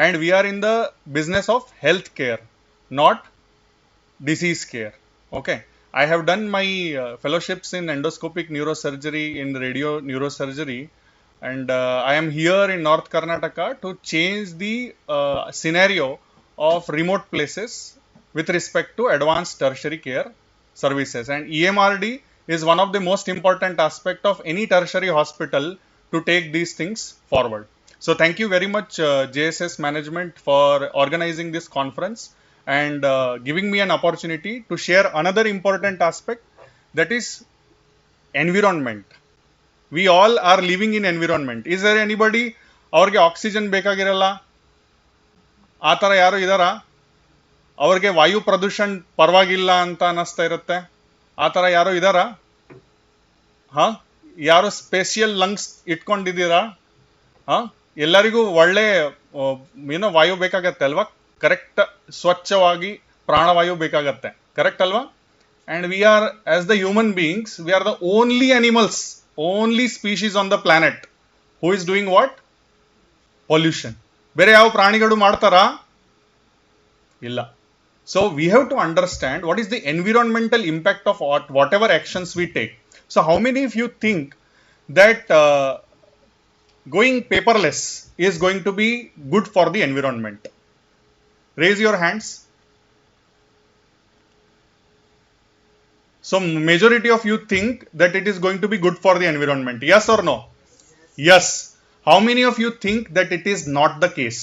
[SPEAKER 5] and we are in the business of health care, not disease care. Okay, I have done my fellowships in endoscopic neurosurgery, in radio neurosurgery, and I am here in North Karnataka to change the scenario of remote places with respect to advanced tertiary care services. And EMRD is one of the most important aspect of any tertiary hospital to take these things forward. So thank you very much JSS management for organizing this conference and giving me an opportunity to share another important aspect, that is environment. We all are living in environment. Is there anybody ಅವ್ರಿಗೆ oxygen ಬೇಕಾಗಿರಲ್ಲ ಆ ಥರ ಯಾರು ಇದ್ದಾರಾ? ಅವ್ರಿಗೆ ವಾಯು ಪ್ರದೂಷಣ ಪರವಾಗಿಲ್ಲ ಅಂತ ಅನ್ನಿಸ್ತಾ ಇರುತ್ತೆ, ಆ ಥರ ಯಾರು ಇದ್ದಾರಾ? ಹಾಂ, ಯಾರು ಸ್ಪೆಷಿಯಲ್ ಲಂಗ್ಸ್ ಇಟ್ಕೊಂಡಿದ್ದೀರಾ? ಹಾಂ, ಎಲ್ಲರಿಗೂ ಒಳ್ಳೆ ವಾಯು ಬೇಕಾಗತ್ತೆ ಅಲ್ವಾ? ಕರೆಕ್ಟ್ ಸ್ವಚ್ಛವಾಗಿ ಪ್ರಾಣವಾಯು ಬೇಕಾಗತ್ತೆ, ಕರೆಕ್ಟ್ ಅಲ್ವಾ? And we are, as the human beings, we are the only animals, only species on the planet who is doing what? Pollution. ಬೇರೆ ಯಾವ ಪ್ರಾಣಿಗಳು ಮಾಡ್ತಾರಾ? ಇಲ್ಲ. So we have to understand what is the environmental impact of whatever actions we take. So how many of you think that going paperless is going to be good for the environment? Raise your hands. So majority of you think that it is going to be good for the environment. Yes or no? Yes. How many of you think that it is not the case?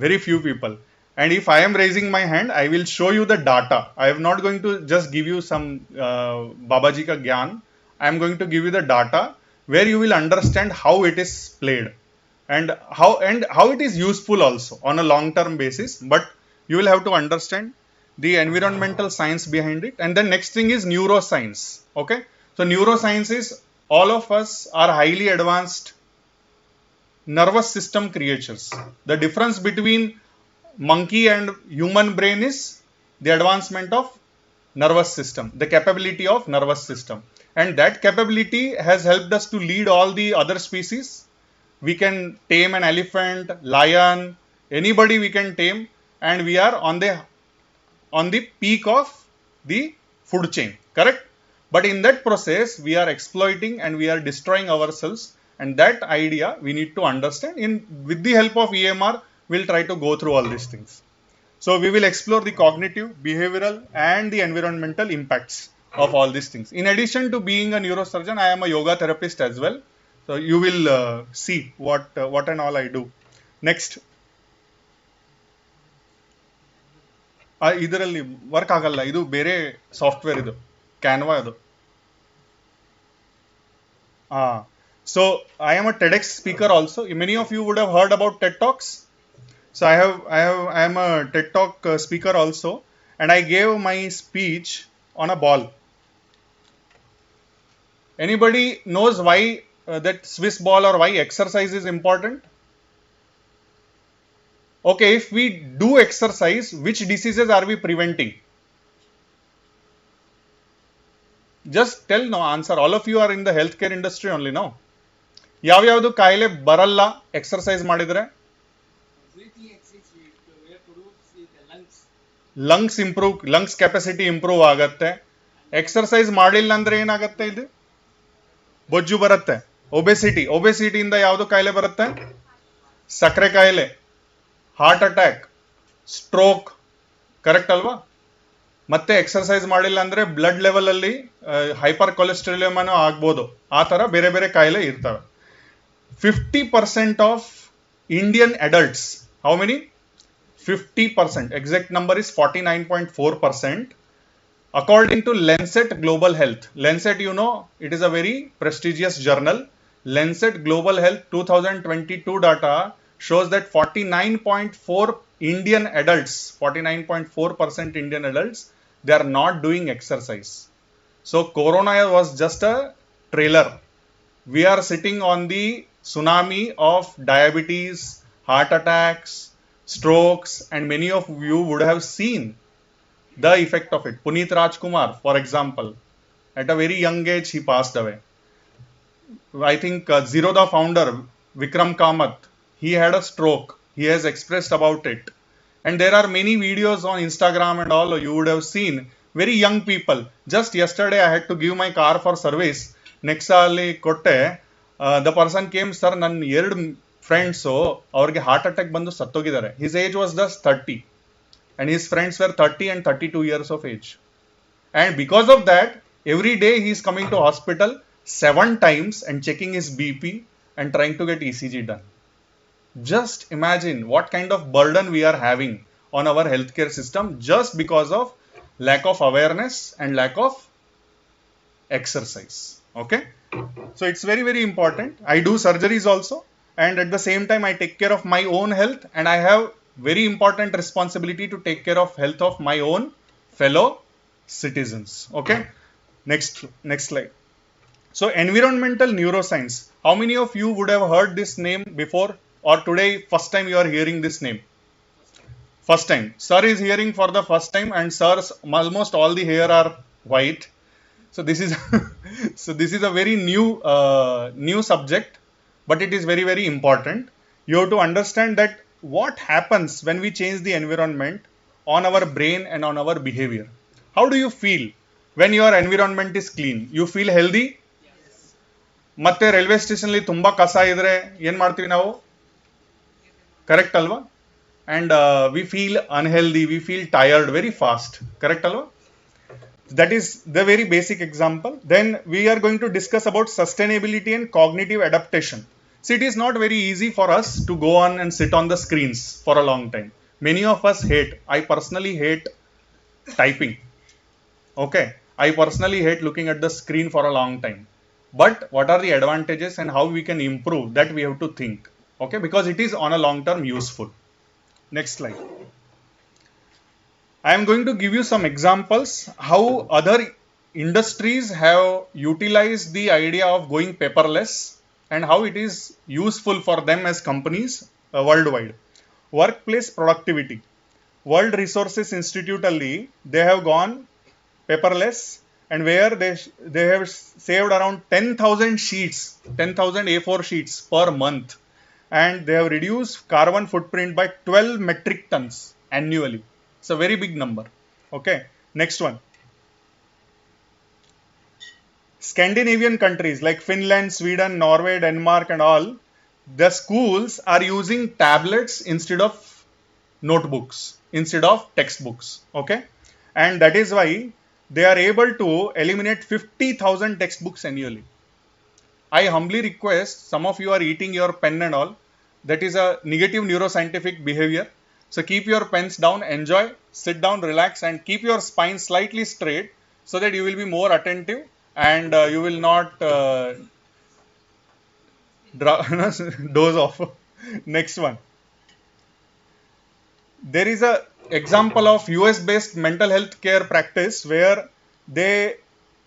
[SPEAKER 5] Very few people. And if I am raising my hand, I will show you the data. I am not going to just give you some Babaji ka gyan. I am going to give you the data where you will understand how it is played and how it is useful also on a long term basis. But you will have to understand the environmental science behind it. And then next thing is neuroscience. Okay, so neuroscience is all of us are highly advanced nervous system creatures. The difference between monkey and human brain is the advancement of nervous system, the capability of nervous system. And that capability has helped us to lead all the other species. We can tame an elephant, lion, anybody we can tame, and we are on the peak of the food chain, correct? But in that process, we are exploiting and we are destroying ourselves, and that idea we need to understand. With the help of EMR, we'll try to go through all these things. So we will explore the cognitive, behavioral, and the environmental impacts of all these things. In addition to being a neurosurgeon, I am a yoga therapist as well. So you will see what and all I do. Next. ಇದರಲ್ಲಿ work ಆಗಲ್ಲ, ಇದು ಬೇರೆ software, ಇದು Canva ಅದು. So I am a TEDx speaker also. Many of you would have heard about TED Talks. So I am a TED Talk speaker also, and I gave my speech on a ball. Anybody knows why that Swiss ball, or why exercise is important? Okay, if we do exercise, which diseases are we preventing? Just tell no answer. All of you are in the healthcare industry only, no? ಯಾವ್ಯಾವುದು ಕಾಯಿಲೆ ಬರಲ್ಲ exercise ಮಾಡಿದ್ರೆ? Lungs capacity improve ಆಗತ್ತೆ. Exercise ಮಾಡಿಲ್ಲ ಅಂದ್ರೆ ಏನಾಗತ್ತೆ? ಇದು ಬೊಜ್ಜು ಬರುತ್ತೆ. ಒಬೆಸಿಟಿಯಿಂದ ಯಾವುದು ಕಾಯಿಲೆ ಬರುತ್ತೆ? ಸಕ್ಕರೆ ಕಾಯಿಲೆ, ಹಾರ್ಟ್ ಅಟ್ಯಾಕ್, ಸ್ಟ್ರೋಕ್, ಕರೆಕ್ಟ್ ಅಲ್ವಾ? ಮತ್ತೆ ಎಕ್ಸರ್ಸೈಸ್ ಮಾಡಿಲ್ಲ ಅಂದ್ರೆ ಬ್ಲಡ್ ಲೆವೆಲ್ ಅಲ್ಲಿ ಹೈಪರ್ ಕೊಲೆಸ್ಟ್ರಾಲಿಯಮ್ ಆಗ್ಬೋದು. ಆ ತರ ಬೇರೆ ಬೇರೆ ಕಾಯಿಲೆ ಇರ್ತವೆ. 50% of Indian adults, how many? 50%. Exact number is 49.4%. According to Lancet Global Health. Lancet, you know, it is a very prestigious journal. Lancet Global Health 2022 data shows that 49.4 Indian adults, 49.4% Indian adults, they are not doing exercise. So Corona was just a trailer. We are sitting on the tsunami of diabetes, heart attacks, strokes, and many of you would have seen the effect of it. Puneet Rajkumar, for example, at a very young age, he passed away. I think Zerodha founder, Vikram Kamath, he had a stroke. He has expressed about it. And there are many videos on Instagram and all you would have seen. Very young people. Just yesterday, I had to give my car for service. Next ali kotte, the person came, sir, ನನ್ನ 2 friends ಅವ್ರಿಗೆ heart attack ಬಂದು ಸತ್ತೋಗಿದ್ದಾರೆ. His age was just 30. And his friends were 30 and 32 years of age. And because of that, every day he is coming to hospital 7 times and checking his BP and trying to get ECG done. Just imagine what kind of burden we are having on our healthcare system just because of lack of awareness and lack of exercise. Okay, so it's very, very important. I do surgeries also, and at the same time I take care of my own health, and I have very important responsibility to take care of health of my own fellow citizens. Okay, next slide. So environmental neuroscience. How many of you would have heard this name before, or today first time you are hearing this name? First time. Sir is hearing for the first time, and sir's almost all the hair are white. So this is a very new subject, but it is very, very important. You have to understand that what happens when we change the environment on our brain and on our behavior. How do you feel when your environment is clean? You feel healthy? ಮತ್ತೆ railway station ಅಲ್ಲಿ ತುಂಬಾ ಕಸ ಇದ್ರೆ ಏನ್ ಮಾಡ್ತೀವಿ ನಾವು? Correct ಅಲ್ವಾ? And we feel unhealthy, we feel tired very fast. Correct alva? That is the very basic example. Then we are going to discuss about sustainability and cognitive adaptation. See, it is not very easy for us to go on and sit on the screens for a long time. Many of us hate. I personally hate typing. Okay, I personally hate looking at the screen for a long time. But what are the advantages and how we can improve, that we have to think. Okay, because it is on a long term useful. Next slide. I am going to give you some examples how other industries have utilized the idea of going paperless and how it is useful for them as companies worldwide. Workplace productivity. World Resources Institute alli, they have gone paperless, and where they have saved around 10,000 sheets, 10,000 A4 sheets per month, and they have reduced carbon footprint by 12 metric tons annually. It's a very big number. Okay, next one. Scandinavian countries like Finland, Sweden, Norway, Denmark and all, the schools are using tablets instead of notebooks, instead of textbooks. Okay, and that is why they are able to eliminate 50,000 textbooks annually. I humbly request, some of you are eating your pen and all, that is a negative neuroscientific behavior. So keep your pens down, enjoy, sit down, relax, and keep your spine slightly straight so that you will be more attentive and you will not doze off. Next one. There is a example of US based mental health care practice where they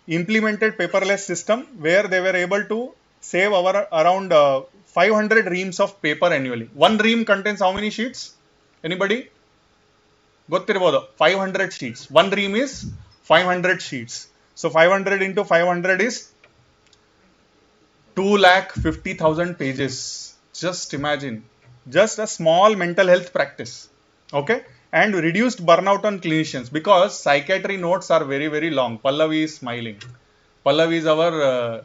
[SPEAKER 5] implemented paperless system where they were able to save around 500 reams of paper annually. One ream contains how many sheets? Anybody? Gottirbodu. 500 sheets. One ream is 500 sheets. So 500 into 500 is 250,000 pages. Just imagine. Just a small mental health practice. Okay, and reduced burnout on clinicians because psychiatry notes are very, very long. Pallavi is smiling. Pallavi is our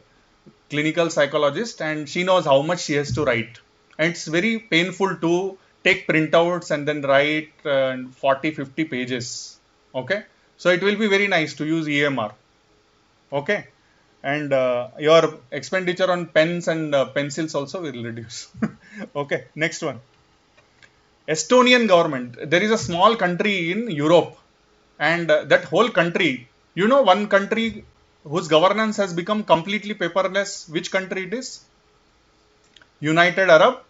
[SPEAKER 5] clinical psychologist and she knows how much she has to write. And it's very painful to take printouts and then write 40-50 pages. Okay, so it will be very nice to use EMR. Okay, and your expenditure on pens and pencils also will reduce. Okay, next one. Estonian government, there is a small country in Europe and that whole country, you know one country whose governance has become completely paperless, which country it is? United Arab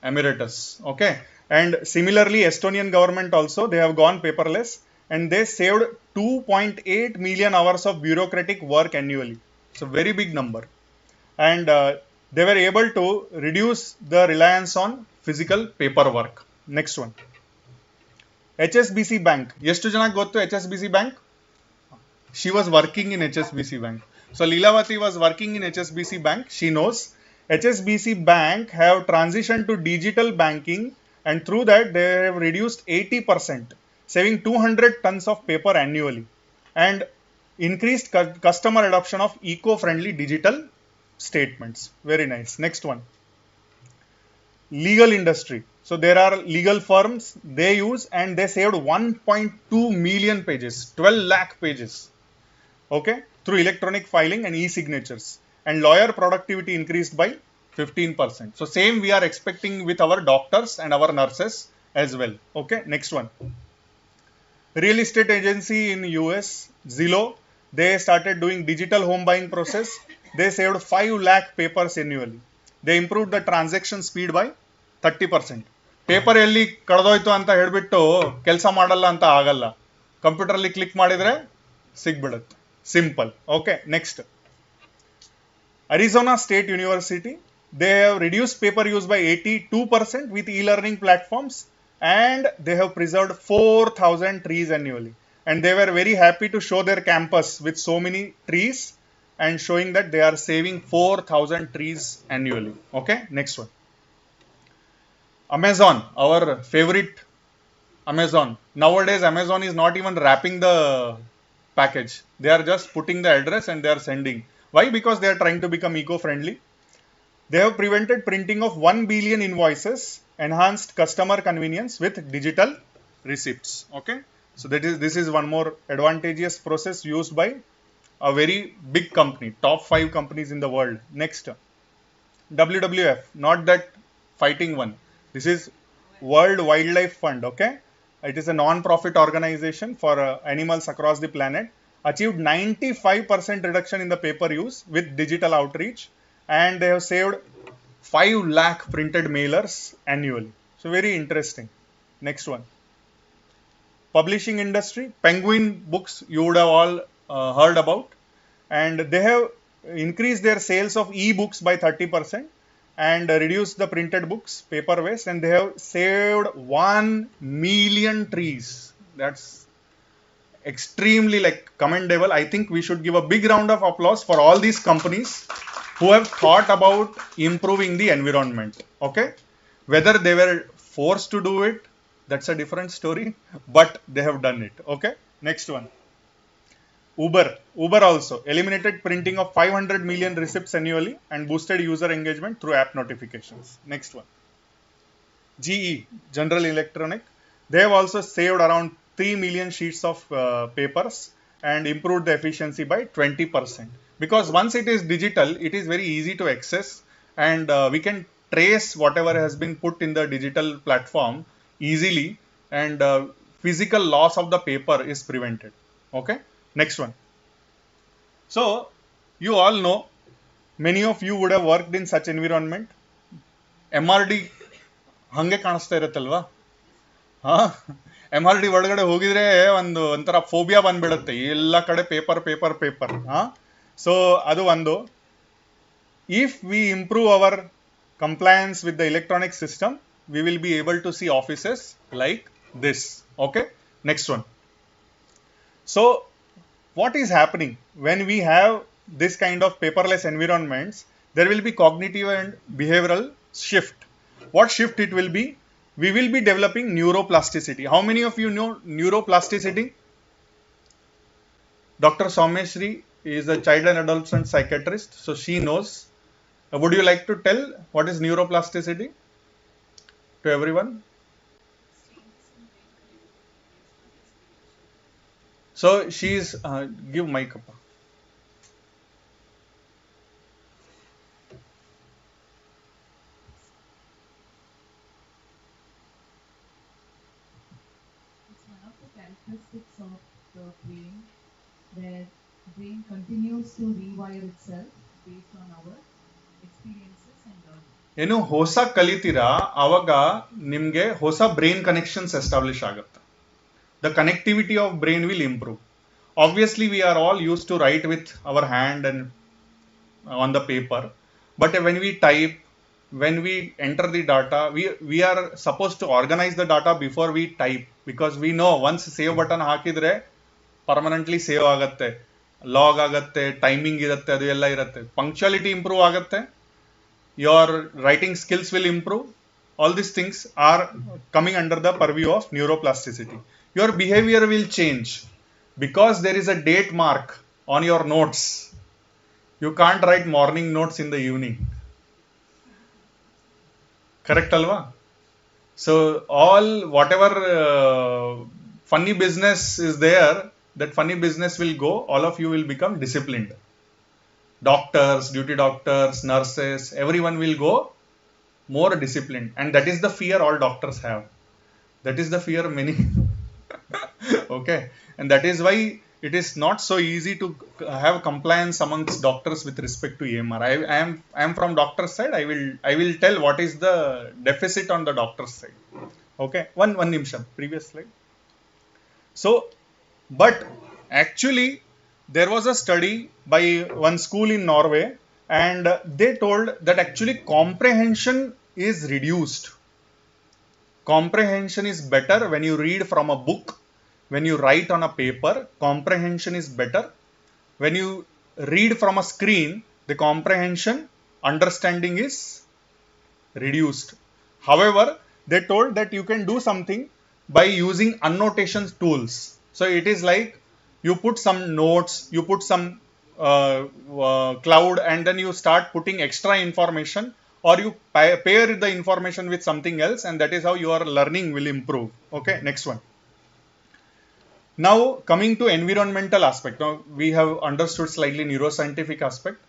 [SPEAKER 5] Emirates. Okay, and similarly Estonian government also, they have gone paperless and they saved 2.8 million hours of bureaucratic work annually. So very big number. And they were able to reduce the reliance on physical paperwork. Next one. HSBC Bank. ಎಷ್ಟು ಜನಕ್ಕೆ ಗೊತ್ತು HSBC Bank? She was working in HSBC Bank. So Leelavati was working in HSBC Bank. She knows HSBC Bank have transitioned to digital banking and through that they have reduced 80%, saving 200 tons of paper annually and increased customer adoption of eco-friendly digital statements. Very nice. Next one. Legal industry. So there are legal firms they use and they saved 1.2 million pages, 12 lakh pages, okay, through electronic filing and e-signatures, and lawyer productivity increased by 15%. So same we are expecting with our doctors and our nurses as well. Okay, next one. Real estate agency in US, Zillow, they started doing digital home buying process. They saved 5 lakh papers annually. They improved the transaction speed by 30%. Paper ಎಲ್ಲಿ ಕಳೆದೋಯ್ತು ಅಂತ ಹೇಳ್ಬಿಟ್ಟು ಕೆಲಸ ಮಾಡಲ್ಲ ಅಂತ ಆಗಲ್ಲ. Computer ಅಲ್ಲಿ click ಮಾಡಿದ್ರೆ ಸಿಗ್ಬಿಡುತ್ತೆ. Simple. Okay, next. Arizona State University, they have reduced paper use by 82% with e-learning platforms and they have preserved 4,000 trees annually. And they were very happy to show their campus with so many trees and showing that they are saving 4,000 trees annually. Okay, next one. Amazon, our favorite Amazon. Nowadays, Amazon is not even wrapping the package. They are just putting the address and they are sending. Why? Because they are trying to become eco-friendly. They have prevented printing of 1 billion invoices, enhanced customer convenience with digital receipts. Okay. So this is one more advantageous process used by a very big company, top 5 companies in the world. Next, WWF, not that fighting one. This is World Wildlife Fund, okay? It is a non-profit organization for animals across the planet. Achieved 95% reduction in the paper use with digital outreach and they have saved 5 lakh printed mailers annually. So very interesting. Next one. Publishing industry, Penguin Books you would have all heard about and they have increased their sales of e-books by 30% and reduced the printed books, paper waste, and they have saved 1 million trees. That's extremely like commendable. I think we should give a big round of applause for all these companies who have thought about improving the environment. Okay, whether they were forced to do it, that's a different story, but they have done it. Okay, next one. Uber also eliminated printing of 500 million receipts annually and boosted user engagement through app notifications. Next one. GE, General Electronic, they have also saved around 3 million sheets of papers and improved the efficiency by 20%. Because once it is digital, it is very easy to access, and we can trace whatever has been put in the digital platform easily, and physical loss of the paper is prevented. Okay, next one. So you all know, many of you would have worked in such environment. MRD ಹಂಗೆ ಕಾಣಿಸ್ತಾ ಇರುತ್ತಲ್ವಾ? MRD ಒಳಗಡೆ ಹೋಗಿದ್ರೆ ಒಂಥರ phobia ಬಂದ್ಬಿಡುತ್ತೆ, ಎಲ್ಲ ಕಡೆ paper paper paper. So ಅದು ಒಂದು. If we improve our compliance with the electronic system, we will be able to see offices like this. Okay, next one. So what is happening when we have this kind of paperless environments? There will be cognitive and behavioral shift. What shift it will be? We will be developing neuroplasticity. How many of you know neuroplasticity? Dr. Soumeshri is a child and adolescent psychiatrist, so she knows. Would you like to tell what is neuroplasticity to everyone? So she is, give mic up.
[SPEAKER 6] It's one of the characteristics of the brain, where brain continues to rewire itself based on our experiences and learning.
[SPEAKER 5] ಏನು ಹೊಸ ಕಲಿತೀರಾ ಆವಾಗ ನಿಮಗೆ ಹೊಸ brain connections establish ಆಗುತ್ತೆ. The connectivity of brain will improve. Obviously we are all used to write with our hand and on the paper, but when we type, when we enter the data, we are supposed to organize the data before we type, because we know once save button ಹಾಕಿದ್ರೆ permanently save ಆಗುತ್ತೆ, log ಆಗುತ್ತೆ, timing ಇರುತ್ತೆ, ಅದು ಎಲ್ಲ ಇರುತ್ತೆ, punctuality improve ಆಗುತ್ತೆ, your writing skills will improve. All these things are coming under the purview of neuroplasticity. Your behavior will change because there is a date mark on your notes. You can't write morning notes in the evening. Correct alva? So all whatever funny business is there, that funny business will go. All of you will become disciplined. Doctors, duty doctors, nurses, everyone will go more disciplined, and that is the fear all doctors have. That is the fear many. Okay, and that is why it is not so easy to have compliance amongst doctors with respect to EMR. I am from doctor's side. I will tell what is the deficit on the doctor's side. Okay, one nimsham, previous slide. So, but actually there was a study by one school in Norway, and they told that actually comprehension is reduced. Comprehension is better when you read from a book. When you write on a paper, comprehension is better. When you read from a screen, the comprehension, understanding is reduced. However, they told that you can do something by using annotation tools. So it is like you put some notes, you put some cloud, and then you start putting extra information, or you pair the information with something else, and that is how your learning will improve. Okay, next one. Now coming to environmental aspect. Now we have understood slightly neuroscientific aspect.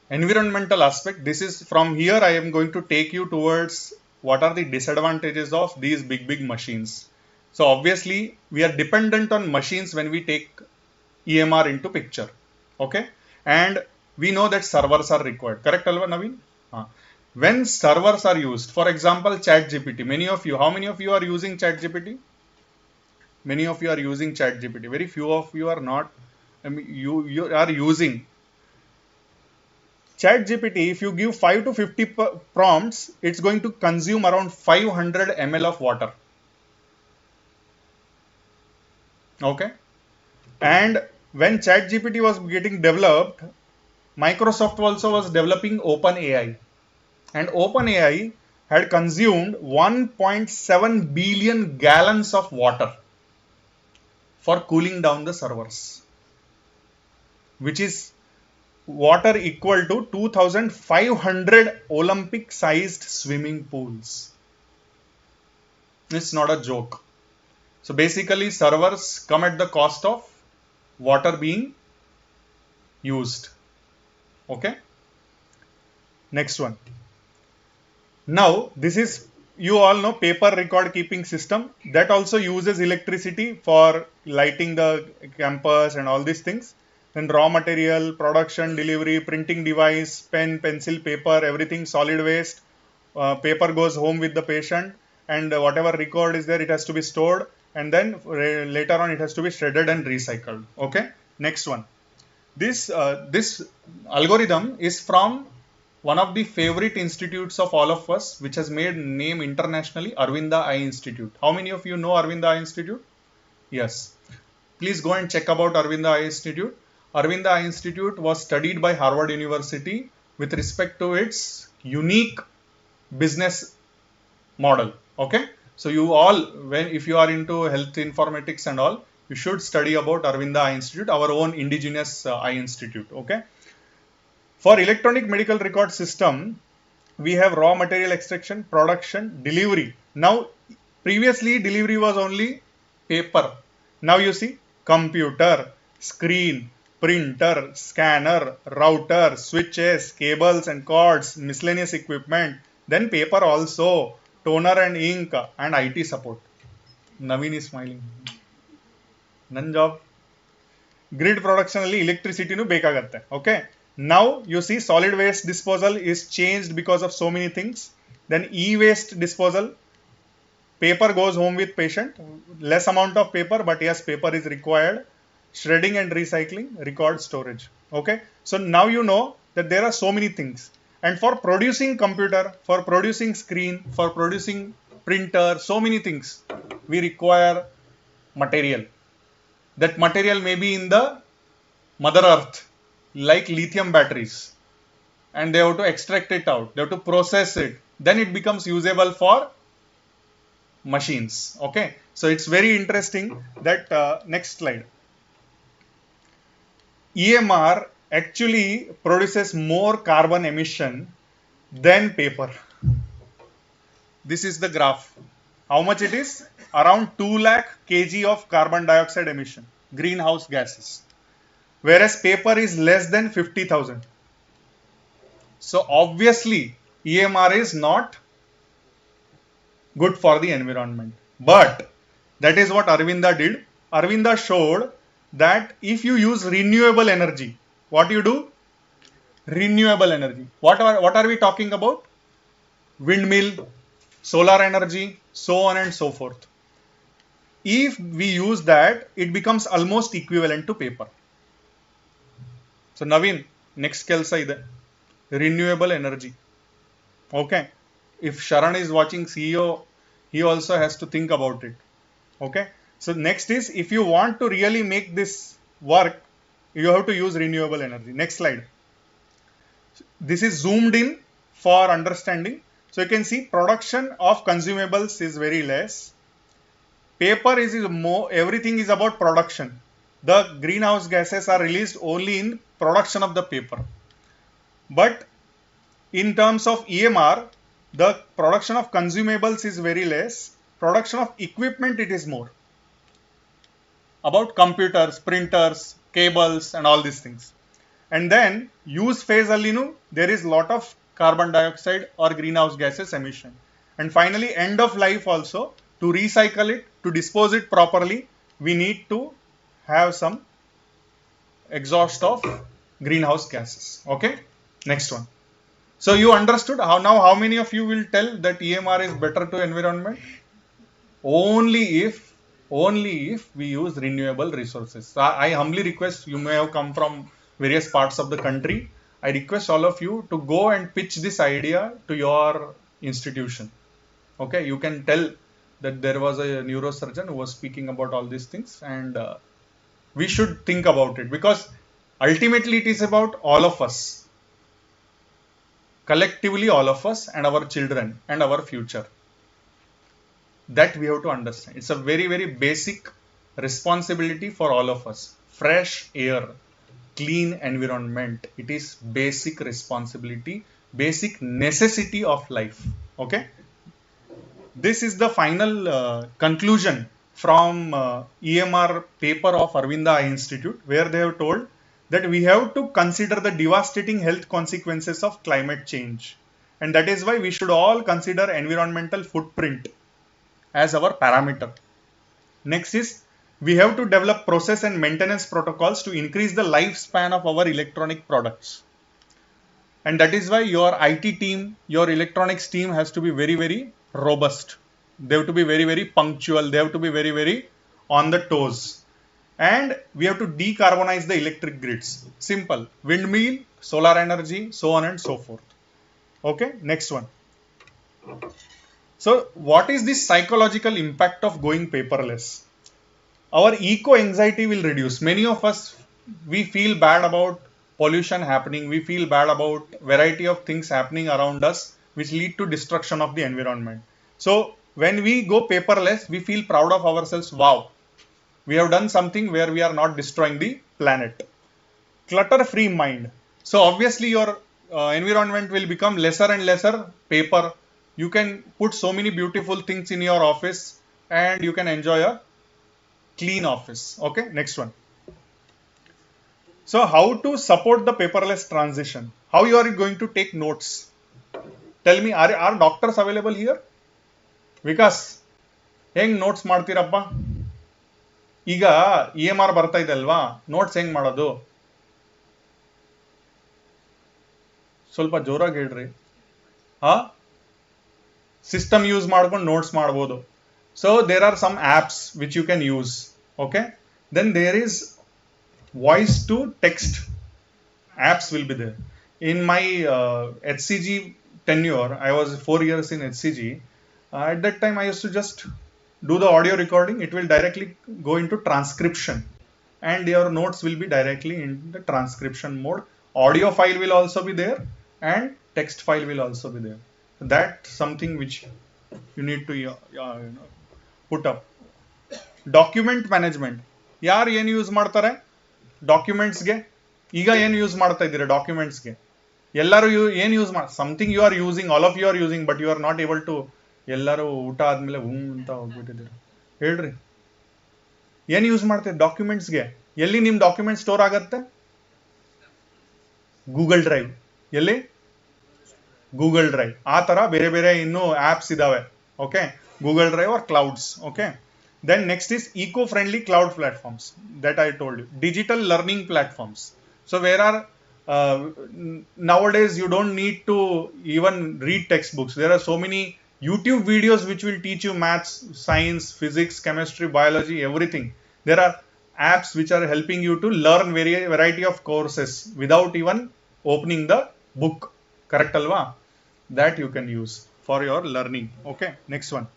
[SPEAKER 5] Environmental aspect, this is from here I am going to take you towards what are the disadvantages of these big machines. So obviously we are dependent on machines when we take EMR into picture. Okay, and we know that servers are required. Correct alva Naveen? When servers are used, for example ChatGPT, many of you, how many of you are using ChatGPT? Many of you are using ChatGPT. Very few of you are not. I mean, you are using. ChatGPT, if you give 5 to 50 prompts, it's going to consume around 500 ml of water. Okay. And when ChatGPT was getting developed, Microsoft also was developing OpenAI. And OpenAI had consumed 1.7 billion gallons of water for cooling down the servers, which is water equal to 2,500 Olympic sized swimming pools. It's not a joke. So basically servers come at the cost of water being used. Okay. Next one. Now this is, you all know, paper record keeping system that also uses electricity for lighting the campus and all these things. Then raw material, production, delivery, printing device, pen, pencil, paper, everything solid waste. Paper goes home with the patient, and whatever record is there, it has to be stored, and then later on it has to be shredded and recycled. Okay. Next one. This algorithm is from one of the favorite institutes of all of us, which has made name internationally, Aravinda Eye Institute. How many of you know Aravinda Eye Institute? Yes. Please go and check about Aravinda Eye Institute. Aravinda Eye Institute was studied by Harvard University with respect to its unique business model. Okay. So you all, if you are into health informatics and all, you should study about Aravinda Eye Institute, our own indigenous eye institute. Okay. For electronic medical record system, we have raw material extraction, production, delivery. Now, previously delivery was only paper. Now you see computer, screen, printer, scanner, router, switches, cables and cords, miscellaneous equipment, then paper also, toner and ink, and IT support. Naveen is smiling. Nan job. Grid production alli electricity nu ಬೇಕಾಗತ್ತೆ. Okay. Now you see solid waste disposal is changed because of so many things. Then e-waste disposal, paper goes home with patient, less amount of paper, but yes, paper is required. Shredding and recycling, record storage. Okay. So now you know that there are so many things. And for producing computer, for producing screen, for producing printer, so many things, we require material. That material may be in the Mother Earth, like lithium batteries, and they have to extract it out, they have to process it, then it becomes usable for machines. Okay. So it's very interesting that next slide. EMR actually produces more carbon emission than paper. This is the graph. How much it is? Around 2 lakh kg of carbon dioxide emission, greenhouse gases, whereas paper is less than 50,000. So obviously EMR is not good for the environment. But that is what Aravinda did. Aravinda showed that if you use renewable energy, what you do? Renewable energy. What are we talking about? Windmill, solar energy, so on and so forth. If we use that, it becomes almost equivalent to paper. So Naveen, next kelsa ide renewable energy. Okay. If Sharan is watching CEO, he also has to think about it. Okay. So next is, if you want to really make this work, you have to use renewable energy. Next slide. This is zoomed in for understanding. So you can see production of consumables is very less. Paper is more, everything is about production. The greenhouse gases are released only in production of the paper. But in terms of EMR, the production of consumables is very less. Production of equipment, it is more. About computers, printers, cables and all these things. And then use phase allinu, there is lot of carbon dioxide or greenhouse gases emission. And finally, end of life also, to recycle it, to dispose it properly, we need to have some exhaust of greenhouse gases. Okay. Next one. So you understood how many of you will tell that EMR is better to environment? Only if we use renewable resources. I humbly request, you may have come from various parts of the country. I request all of you to go and pitch this idea to your institution. Okay, you can tell that there was a neurosurgeon who was speaking about all these things, and we should think about it, because ultimately it is about all of us, collectively all of us and our children and our future. That we have to understand. It's a very, very basic responsibility for all of us. Fresh air, clean environment, it is basic responsibility, basic necessity of life. Okay, this is the final conclusion from EMR paper of Arvinda Eye Institute, where they have told that we have to consider the devastating health consequences of climate change, and that is why we should all consider environmental footprint as our parameter. Next is, we have to develop process and maintenance protocols to increase the lifespan of our electronic products. And that is why your IT team, your electronics team has to be very, very robust. They have to be very, very punctual. They have to be very, very on the toes. And we have to decarbonize the electric grids. Simple. Windmill, solar energy, so on and so forth. Okay, next one. So what is the psychological impact of going paperless? Our eco-anxiety will reduce. Many of us, we feel bad about pollution happening. We feel bad about variety of things happening around us, which lead to destruction of the environment. So when we go paperless, we feel proud of ourselves. Wow, we have done something where we are not destroying the planet. Clutter-free mind. So obviously your environment will become lesser and lesser paper. You can put so many beautiful things in your office and you can enjoy a clean office. Okay, next one. So how to support the paperless transition? How you are going to take notes? Tell me, are doctors available here? Vikas, ಹೆಂಗ್ notes ಮಾಡ್ತೀರಪ್ಪ? ಈಗ EMR ಬರ್ತಾ ಇದೆ ಅಲ್ವಾ, notes ಹೆಂಗ್ ಮಾಡೋದು? ಸ್ವಲ್ಪ ಜೋರಾಗಿ ಹೇಳ್ರಿ. ಸಿಸ್ಟಮ್ ಯೂಸ್ ಮಾಡ್ಕೊಂಡು ನೋಟ್ಸ್ ಮಾಡ್ಬೋದು. So there are some apps which you can use. Okay, then there is voice to text apps will be there. In my HCG tenure, I was 4 years in HCG. At that time I used to just do the audio recording. It will directly go into transcription and your notes will be directly in the transcription mode. Audio file will also be there and text file will also be there. That's something which you need to put up. Document management. ಯಾರು ಏನು use ಮಾಡ್ತಾರೆ ಡಾಕ್ಯುಮೆಂಟ್ಸ್ಗೆ? ಈಗ ಏನು use ಮಾಡ್ತಾ ಇದ್ದೀರಾ ಡಾಕ್ಯುಮೆಂಟ್ಸ್ಗೆ? ಎಲ್ಲರೂ ಏನು use ಮಾಡಿ something you are using, all of you are using, but you are not able to. ಎಲ್ಲರೂ ಊಟ ಆದ್ಮೇಲೆ ಅಂತ ಹೋಗ್ಬಿಟ್ಟಿದ್ದೀರ. ಹೇಳ್ರಿ, ಏನು ಯೂಸ್ ಮಾಡ್ತೀರಿ ಡಾಕ್ಯುಮೆಂಟ್ಸ್ಗೆ? ಎಲ್ಲಿ ನಿಮ್ಮ ಡಾಕ್ಯುಮೆಂಟ್ ಸ್ಟೋರ್ ಆಗತ್ತೆ? Google drive. ಎಲ್ಲಿ? Google drive. ಆ ತರ ಬೇರೆ ಬೇರೆ ಇನ್ನೂ ಆಪ್ಸ್ ಇದಾವೆ. Okay, Google drive or clouds. Okay, then next is eco-friendly cloud platforms that I told you. Digital learning platforms. So where are nowadays you don't need to even read textbooks. There are so many YouTube videos which will teach you maths, science, physics, chemistry, biology, everything. There are apps which are helping you to learn variety of courses without even opening the book. Correct alva? That you can use for your learning. Okay, next one.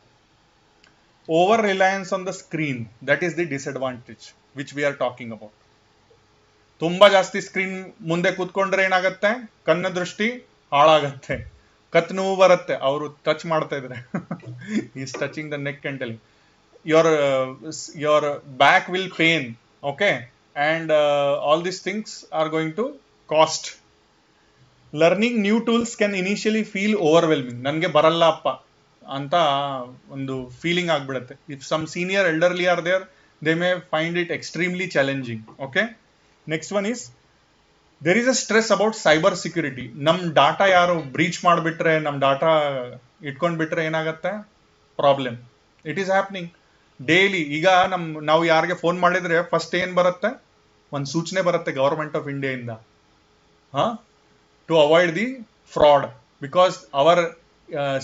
[SPEAKER 5] Over reliance on the screen, that is the disadvantage which we are talking about. ತುಂಬಾ ಜಾಸ್ತಿ screen ಮುಂದೆ ಕೂತ್ಕೊಂಡ್ರೆ ಏನಾಗುತ್ತೆ? ಕಣ್ಣ ದೃಷ್ಟಿ ಹಾಳಾಗತ್ತೆ, ಕತ್ ನೋವು ಬರುತ್ತೆ. ಅವರು ಟಚ್ ಮಾಡ್ತಾ ಇದ್ರೆ is touching the neck and telling your back will pain. Okay, and all these things are going to cost. Learning new tools can initially feel overwhelming. ನನಗೆ ಬರಲ್ಲ ಅಪ್ಪ ಅಂತ ಒಂದು ಫೀಲಿಂಗ್ ಆಗ್ಬಿಡುತ್ತೆ. If some senior elderly are there, they may find it extremely challenging. Okay, next one is there is a stress about cyber security. ನಮ್ data ಯಾರು breach ಮಾಡಿಬಿಟ್ರೆ, ನಮ್ ಡಾಟಾ ಇಟ್ಕೊಂಡ್ಬಿಟ್ರೆ ಏನಾಗತ್ತೆ? Problem. It is happening daily. ಈಗ ನಾವು ಯಾರಿಗೆ phone ಮಾಡಿದ್ರೆ ಫಸ್ಟ್ ಏನ್ ಬರುತ್ತೆ? ಒಂದು ಸೂಚನೆ ಬರುತ್ತೆ ಗವರ್ಮೆಂಟ್ ಆಫ್ ಇಂಡಿಯಾ ಇಂದ, to avoid the fraud, because our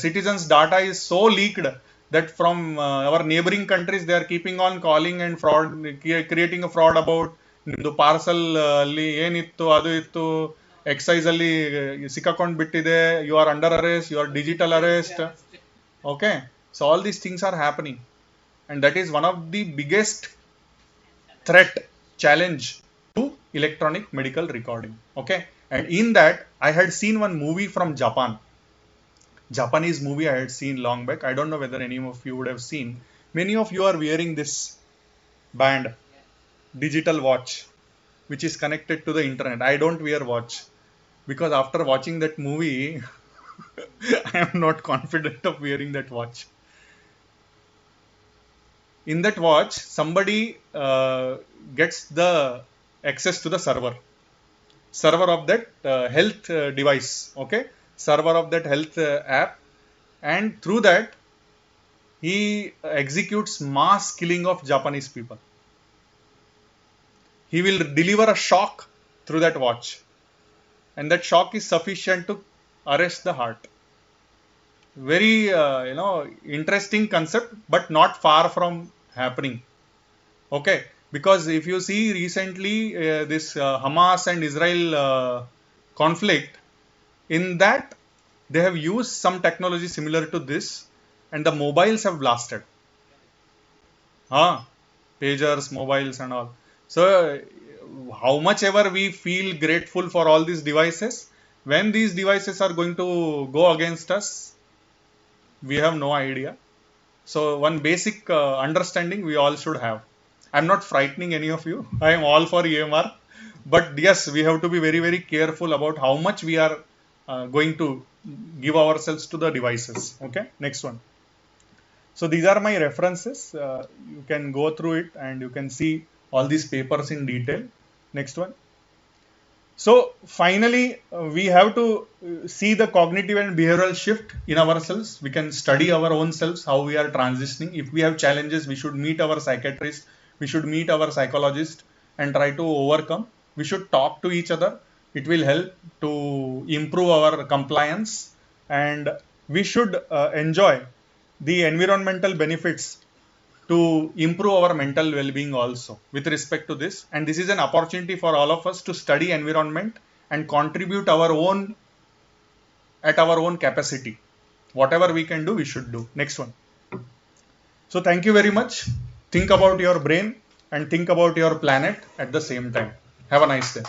[SPEAKER 5] citizens' data is so leaked that from our neighboring countries they are keeping on calling and creating a fraud about ನಿಮ್ದು parcel ಅಲ್ಲಿ ಏನಿತ್ತು, ಅದು ಇತ್ತು, ಎಕ್ಸೈಸ್ ಅಲ್ಲಿ ಸಿಕ್ಕಾಕೊಂಡ್ ಬಿಟ್ಟಿದೆ, you are under arrest, you are digital arrest. Okay, so all these things are happening, and that is one of the biggest threat challenge to electronic medical recording. Okay, and in that I had seen one movie from Japanese movie I had seen long back. I don't know whether any of you would have seen. Many of you are wearing this band, digital watch, which is connected to the internet. I don't wear watch because after watching that movie I am not confident of wearing that watch. In that watch, somebody gets the access to the server of that health device. Okay, server of that health app, and through that he executes mass killing of Japanese people. He will deliver a shock through that watch, and that shock is sufficient to arrest the heart. Very interesting concept, but not far from happening. Okay, because if you see recently this Hamas and Israel conflict, in that they have used some technology similar to this, and the mobiles have blasted. Pagers, mobiles and all. So how much ever we feel grateful for all these devices, when these devices are going to go against us, we have no idea. So one basic understanding we all should have. I'm not frightening any of you. I am all for EMR. But yes, we have to be very, very careful about how much we are going to give ourselves to the devices. Okay, next one. So these are my references. You can go through it and you can see all these papers in detail. Next one. So finally, we have to see the cognitive and behavioral shift in ourselves. We can study our own selves, how we are transitioning. If we have challenges, we should meet our psychiatrist, we should meet our psychologist and try to overcome. We should talk to each other. It will help to improve our compliance, and we should enjoy the environmental benefits to improve our mental well-being also with respect to this. And this is an opportunity for all of us to study environment and contribute our own at our own capacity. Whatever we can do, we should do. Next one. So thank you very much. Think about your brain and think about your planet at the same time. Have a nice day.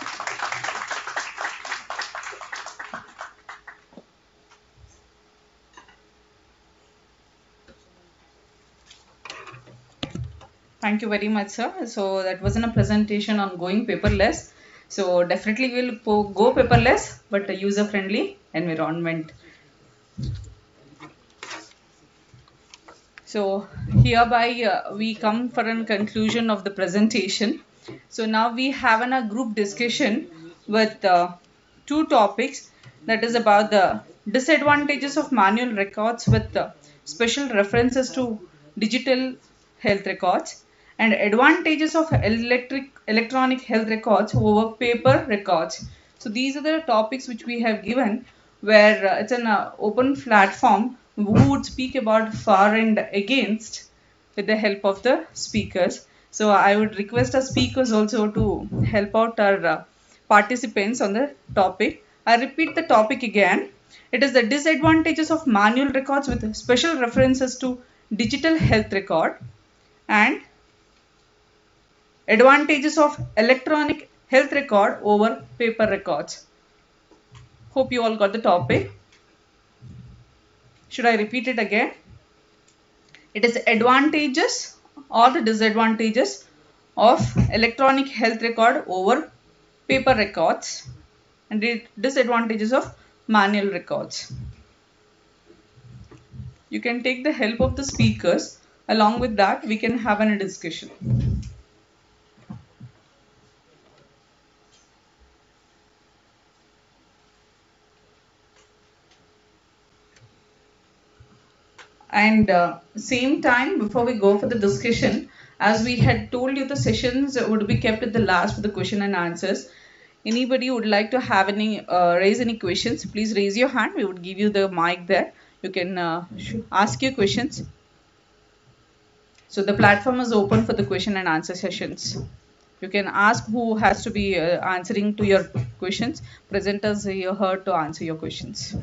[SPEAKER 2] Thank you very much, sir. So that wasn't a presentation on going paperless. So definitely we'll go paperless, but a user-friendly environment. So hereby we come for a conclusion of the presentation. So now we have a group discussion with two topics, that is about the disadvantages of manual records with special references to digital health records, and advantages of electronic health records over paper records. So these are the topics which we have given, where it's an open platform who would speak about for and against with the help of the speakers. So I would request our speakers also to help out our participants on the topic. I repeat the topic again. It is the disadvantages of manual records with special references to digital health record, and advantages of electronic health record over paper records. Hope you all got the topic. Should I repeat it again? It is advantages or the disadvantages of electronic health record over paper records, and the disadvantages of manual records. You can take the help of the speakers. Along with that, we can have a discussion. And same time, before we go for the discussion, as we had told you, the sessions would be kept at the last for the question and answers. Anybody would like to have any raise any questions, please raise your hand. We would give you the mic there. You can ask your questions. So the platform is open for the question and answer sessions. You can ask who has to be answering to your questions. Presenters are here to answer your questions.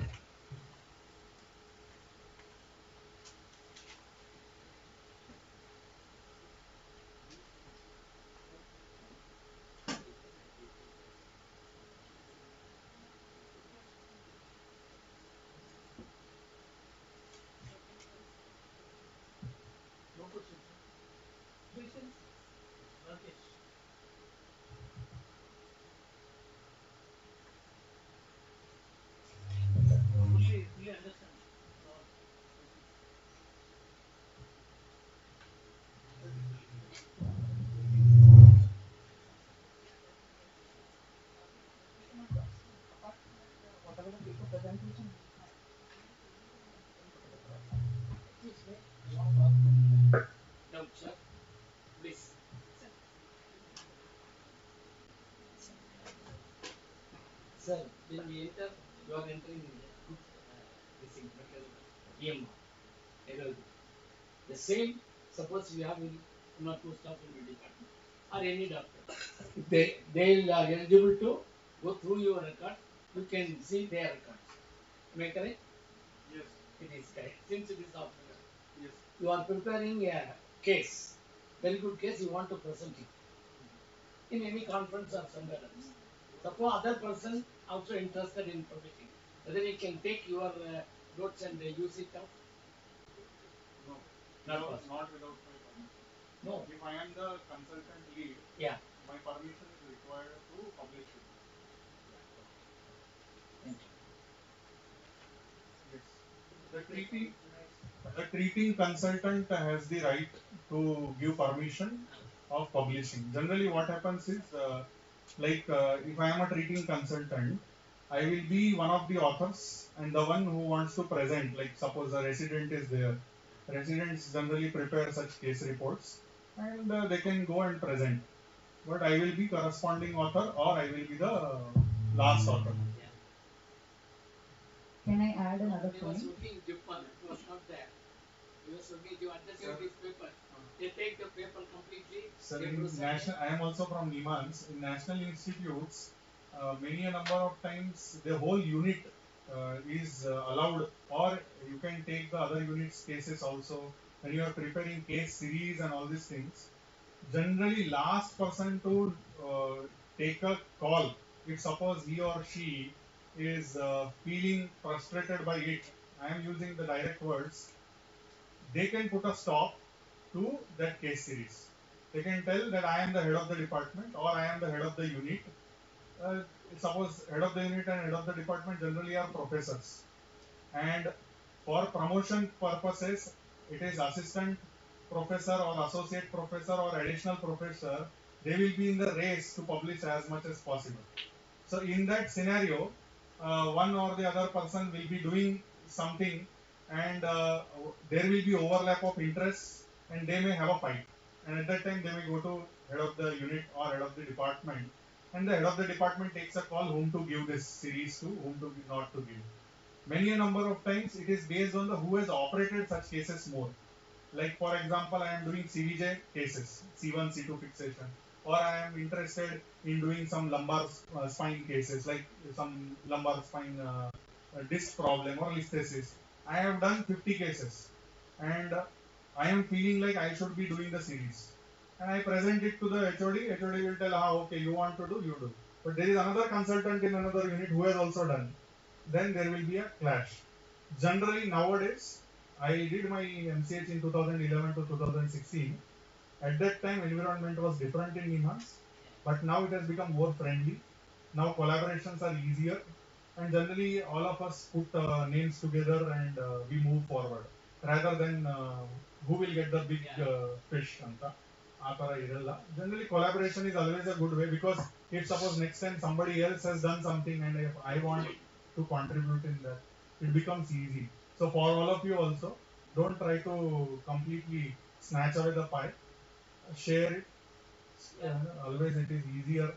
[SPEAKER 7] Sir, when we enter, you are entering in the good this thing, medical EMR, neurology. The same, suppose we have one or two staff in the department or any doctor. If they are eligible to go through your record, you can see their records. Am I correct? Yes. It is correct. Since it is optional. Yes. You are preparing a case, very good case, you want to present it in any conference or somewhere else. Suppose other person also interested in publishing, whether he can take your notes and use it out? No, not without my permission. No. If I am the consultant lead, yeah, my permission is required to publish it. Thank you. Yes. The treating consultant has the right to give permission of publishing. Generally, what happens is, if I am a treating consultant, I will be one of the authors and the one who wants to present. Like suppose a resident is there. Residents generally prepare such case reports and they can go and present. But I will be corresponding author or I will be the last author.
[SPEAKER 6] Can I add another
[SPEAKER 7] He
[SPEAKER 6] point?
[SPEAKER 7] was working in Japan, it was not there. He was working, you understand this paper. They take the paper completely.
[SPEAKER 8] Sir, I am also from Nimans. In national institutes, many a number of times the whole unit is allowed, or you can take the other units cases also. When you are preparing case series and all these things, generally last person to take a call, if suppose he or she is feeling frustrated by it, I am using the direct words, they can put a stop to that case series. They can tell that I am the head of the department or I am the head of the unit. Suppose head of the unit and head of the department generally are professors. And for promotion purposes, it is assistant professor or associate professor or additional professor. They will be in the race to publish as much as possible. So in that scenario, one or the other person will be doing something and there will be overlap of interests and they may have a fight. And at that time they may go to head of the unit or head of the department and the head of the department takes a call whom to give this series to, whom to not to give. Many a number of times it is based on the who has operated such cases more. Like for example, I am doing CVJ cases, C1, C2 fixation, or I am interested in doing some lumbar spine cases, like some lumbar spine disc problem or listhesis. I have done 50 cases and I am feeling like I should be doing the series. And I present it to the HOD, HOD will tell, okay, you want to do, you do. But there is another consultant in another unit who has also done. Then there will be a clash. Generally nowadays, I did my MCH in 2011 to 2016. At that time, environment was different in Nimans, but now it has become more friendly. Now collaborations are easier, and generally all of us put names together and we move forward rather than who will get the big fish. Anta. Generally, collaboration is always a good way because if suppose next time somebody else has done something and if I want to contribute in that, it becomes easy. So for all of you also, don't try to completely snatch away the pie. Share it. Always it is easier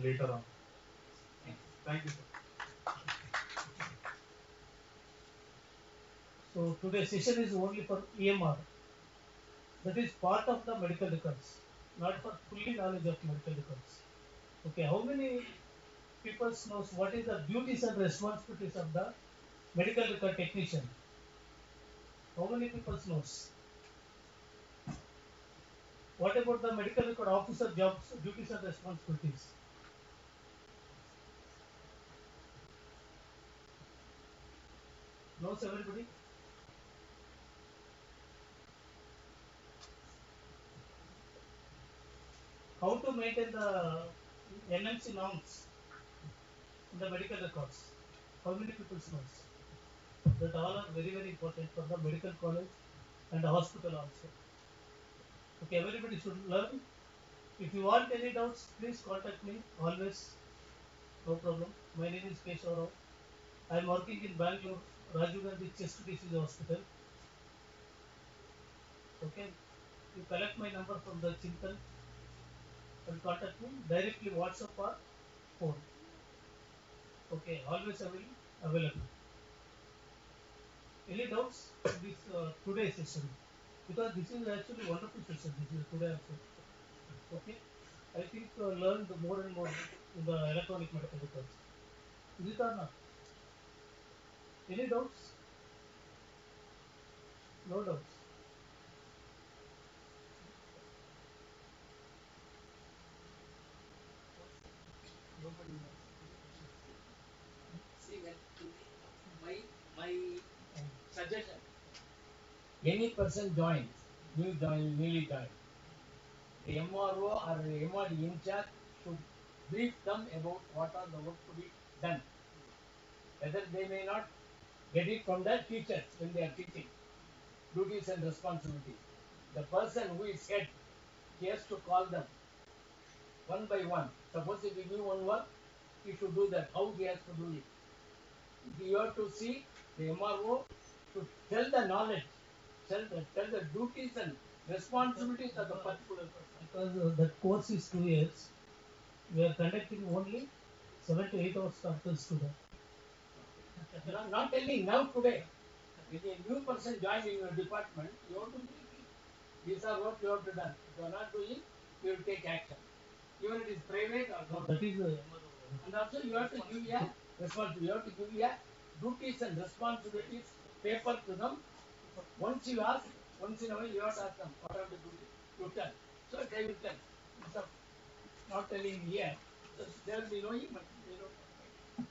[SPEAKER 8] later on. Thank you, sir.
[SPEAKER 9] So today's session is only for EMR. That is part of the medical records, not for fully knowledge of medical records. Okay, how many people people knows what is the duties and responsibilities of the medical record technician? How many people knows? What about the medical record officer jobs, duties and responsibilities? Knows everybody? How to maintain the NMC norms in the medical records? How many people knows? That all are very, very important for the medical college and the hospital also. Okay, everybody should learn. If you want any doubts, please contact me always. No problem. My name is Keshav. I am working in Bangalore, Rajiv Gandhi Chest Disease Hospital. Okay, you collect my number from the Chintan and contact me directly WhatsApp or phone. Okay, always available. Any doubts in this today's session? Because this is actually wonderful session. This is today also. Okay, I think learned more and more in the electronic medical records. Is it or not? Any doubts? No doubts. Nobody knows.
[SPEAKER 7] See, my suggestion. Any person joins, newly joined. The MRO or the MRD in charge should brief them about what are the work to be done. Whether they may not get it from the teachers when they are teaching. Duties and responsibilities. The person who is head, he has to call them one by one. Suppose if he knew one work, he should do that. How he has to do it. If you have to see the MRO to tell the knowledge, tell the duties and responsibilities of the particular person.
[SPEAKER 9] Because that course is 2 years, we are conducting only 7 to 8 hours after student.
[SPEAKER 7] Not telling now today. If a new person joins in your department, you have to brief him. These are what you have to do. If you are not doing, you will take action. Even it is private or
[SPEAKER 9] No,
[SPEAKER 7] not.
[SPEAKER 9] that is
[SPEAKER 7] And also you have to give a responsibility. You have to give a duties and responsibilities paper to them. Once you ask, once in a while you have to ask them, what are the duties? You tell. So they will tell. Instead of not telling here, so they will be knowing, but they don't know.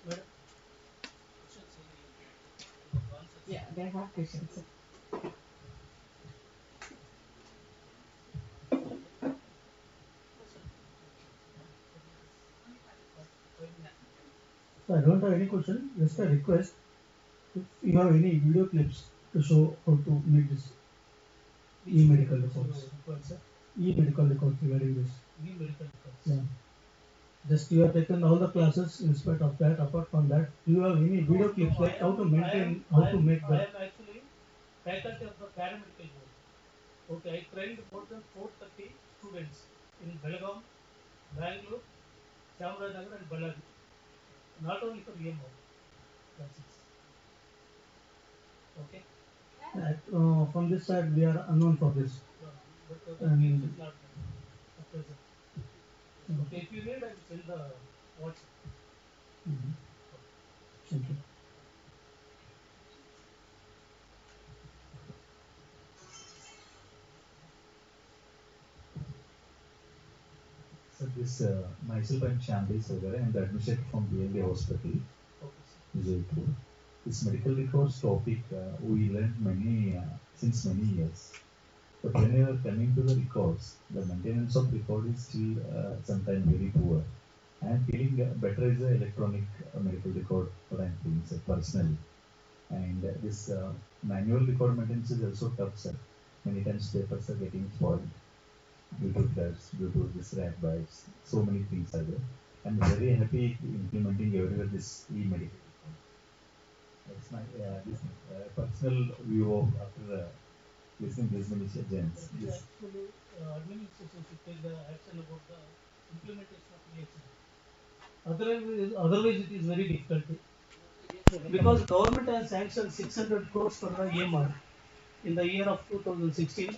[SPEAKER 9] Madam.
[SPEAKER 6] Yeah, they have questions.
[SPEAKER 9] So I don't have any question. Just a request. If you have any video clips to show how to make this e-medical records. E-medical records regarding this. E-medical records. Yeah. Just you have taken all the classes in spite of that. Apart from that, do you have any video clips like how to maintain, how to make the? I am actually faculty of the paramedical board. Okay, I trained more than 430 students in Belgaum, Bangalore, Chamarajanagar and Ballari. Not only for EMO. That's it. Okay. From this side, we are unknown for this. But the news is not at present. Okay, if you need, I will send the WhatsApp. Thank you.
[SPEAKER 10] So this myself and Shambi Sogare, I am the administrator from BLD Hospital, Vijayapur. This medical records topic we learned since many years. But when we are coming to the records, the maintenance of record is still sometimes very poor. I am feeling better is the electronic medical record what I am feeling, sir, personally. And this manual record maintenance is also tough, sir. Many times papers are getting spoiled due to floods, due to this rat bites, so many things are there. I'm very happy implementing everywhere this e-medical. That's my personal view of after listening to this many agents.
[SPEAKER 9] Yes. Actually, administration should take the action about the implementation of e-action. Otherwise it is very difficult. Because government has sanctioned 600 crores for the EMR in the year of 2016,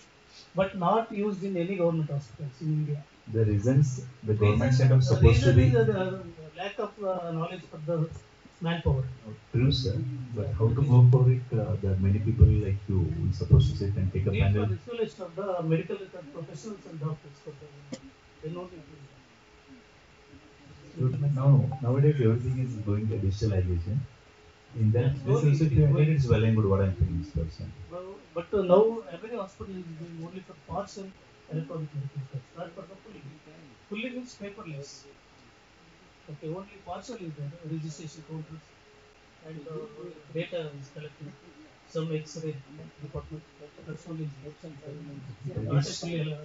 [SPEAKER 9] but not used in any government hospitals in India.
[SPEAKER 10] The reasons the government
[SPEAKER 9] Reason,
[SPEAKER 10] setup supposed to
[SPEAKER 9] reason
[SPEAKER 10] be
[SPEAKER 9] is lack of knowledge for the manpower.
[SPEAKER 10] true, sir. But how to go for it? There are many people like you who is supposed to sit and take a
[SPEAKER 9] Need for
[SPEAKER 10] panel.
[SPEAKER 9] isolation of the medical professionals and doctors for the they know it is
[SPEAKER 10] Now, nowadays everything is going to digitalization. In that, this
[SPEAKER 9] slowly
[SPEAKER 10] also
[SPEAKER 9] it
[SPEAKER 10] if you
[SPEAKER 9] is
[SPEAKER 10] attend,
[SPEAKER 9] going.
[SPEAKER 10] it's well and good what I'm saying, person.
[SPEAKER 9] But now every hospital is doing only for partial electronic medical records, not for the fully. Fully means paperless. Okay, only partial is there, registration counters and data is collected. Some X-ray department, that's one is not a fully.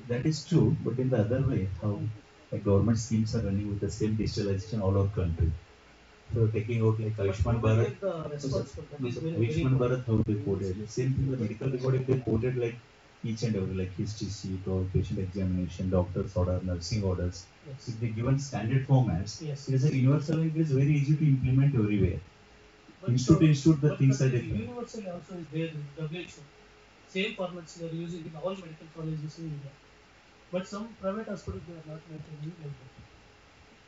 [SPEAKER 10] That is true, but in the other way, how like government schemes are running with the same digitalization all over country. So taking out like Ayushman Bharat, Ayushman Bharat, how they coded. Same thing, the medical record, if they coded like each and every, like history sheet or patient examination, doctor's order, nursing orders.
[SPEAKER 9] Yes.
[SPEAKER 10] If they given standard formats,
[SPEAKER 9] Yes.
[SPEAKER 10] it is a universal and it is very easy to implement everywhere.
[SPEAKER 9] But,
[SPEAKER 10] Institute to institute, the
[SPEAKER 9] but
[SPEAKER 10] things are
[SPEAKER 9] that is
[SPEAKER 10] different.
[SPEAKER 9] universally also is there in WHO. Same formats they are using in all medical colleges in India. But some private hospitals they are not maintaining like that.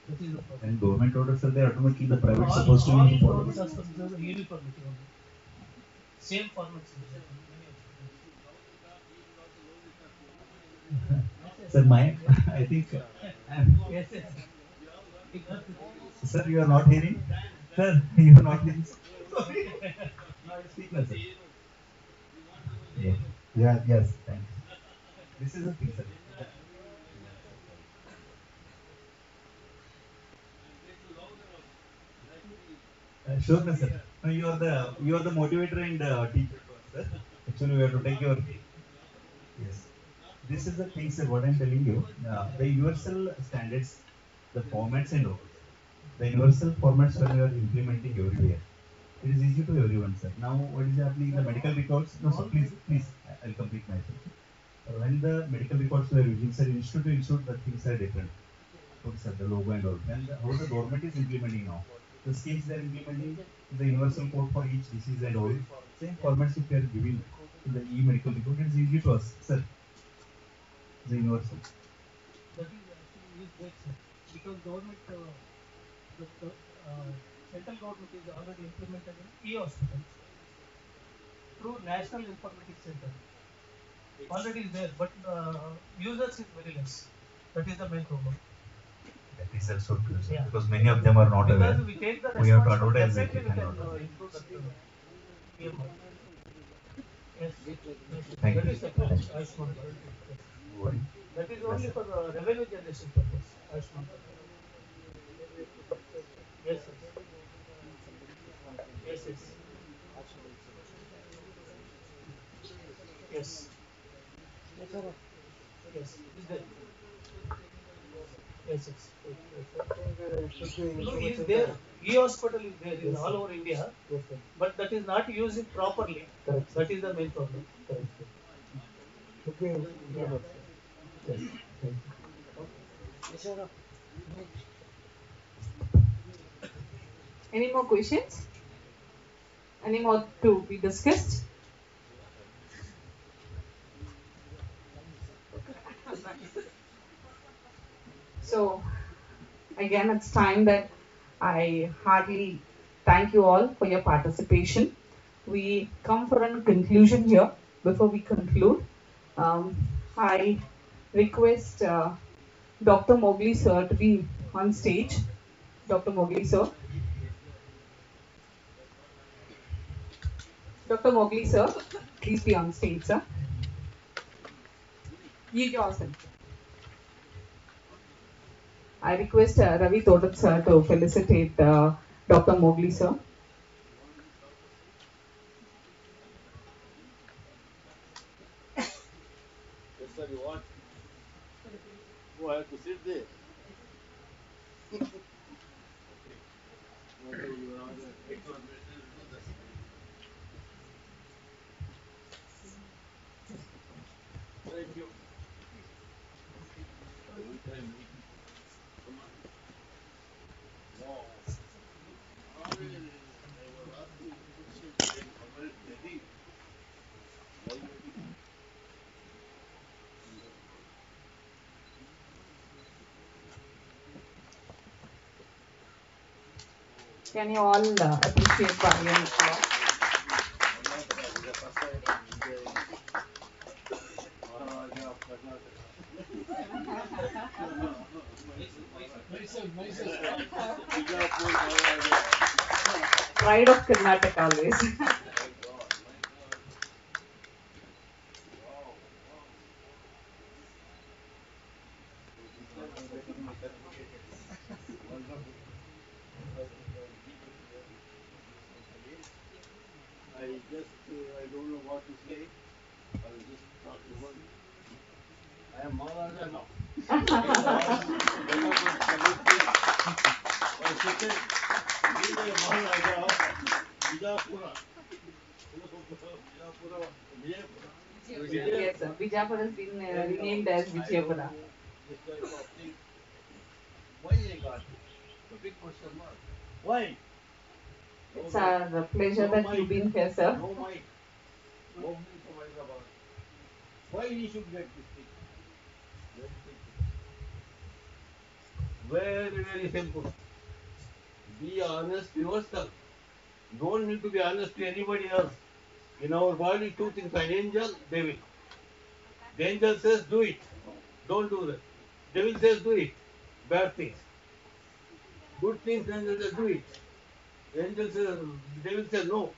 [SPEAKER 9] That is the problem.
[SPEAKER 10] And government orders are there, automatically the private
[SPEAKER 9] All
[SPEAKER 10] supposed to be followed.
[SPEAKER 9] government hospitals are uniformity only. Same formats is there in many hospitals.
[SPEAKER 10] Sir, I think,
[SPEAKER 9] Yes, yes.
[SPEAKER 10] sir, you are not hearing? Sir, you are not hearing? Sorry. No, I speak now, sir. Yeah, yes, thanks. This is the thing, sir. Sure, no, sir. No, you are the motivator and teacher to us, sir. Actually, we have to take your. Yes. This is the thing, sir. What I'm telling you, the universal standards, the formats and all. The universal formats when you are implementing everywhere, it is easy to everyone, sir. Now, what is happening in the medical records? No, sir. Please, I'll complete myself. When the medical records we are using, sir, institute to institute, the things are different. Okay, sir, the logo and all. And how the government is implementing now. The schemes they are implementing, the universal code for each disease and all. Same formats if they are giving in the e-medical record, it is easy to us, sir. The universal.
[SPEAKER 9] That is actually is great, sir. Because government, the central government is already implemented in e-hospitals through National Informatics Center. Already is there, but users is very less. That is the main problem.
[SPEAKER 10] That is also true, sir. Yeah. Because many of them are not
[SPEAKER 9] because
[SPEAKER 10] aware.
[SPEAKER 9] We take the
[SPEAKER 10] We have to
[SPEAKER 9] responsibility.
[SPEAKER 10] advertise it.
[SPEAKER 9] Definitely we can improve that. PMR. Yes.
[SPEAKER 10] Thank
[SPEAKER 9] That
[SPEAKER 10] you.
[SPEAKER 9] is separate. Ayushman Bharat. Yes. That is only for revenue generation purpose. Ayushman Bharat. Yes, yes. Yes, yes. Yes. Yes. Is there? Yes, yes. No, is there? E-hospital is there in all over India, but that is not using properly. Correct. That is the main problem. Correct. Yeah. Yes.
[SPEAKER 2] Any more questions? Any more to be discussed? So, again, it's time that I heartily thank you all for your participation. We come for a conclusion here. Before we conclude, I request Dr. Mowgli sir to be on stage. Dr. Mowgli sir. Dr. Mowgli sir, please be on stage, sir. Ye Johnson. I request Ravi Todat sir to felicitate Dr. Mowgli sir.
[SPEAKER 11] Yes, sir, you want? Oh, I have to sit there. No, so you are the excellent business to do this. Thank you. Long time waiting. Come on. Wow.
[SPEAKER 2] Can you all appreciate Bhavya Mishra? Pride of Karnataka always.
[SPEAKER 11] I don't know what to say. I will just talk to one. I am Maharaja now. I said, Vijay Maharaja, Vijayapura.
[SPEAKER 2] Yes, sir. Vijayapur has been renamed as Vijayapura.
[SPEAKER 11] This type of thing. Why I got it? The big question mark. Why?
[SPEAKER 2] It's our pleasure that you've been here, sir.
[SPEAKER 11] No mic. Nobody from Hyderabad. Why we should get this thing? Very simple. Very, very simple. Be honest to yourself. You don't need to be honest to anybody else. In our body, two things: an angel, devil. The angel says, do it. Don't do that. Devil says, do it. Bad things. Good things, the angel says, do it. The angel says, the devil says, no.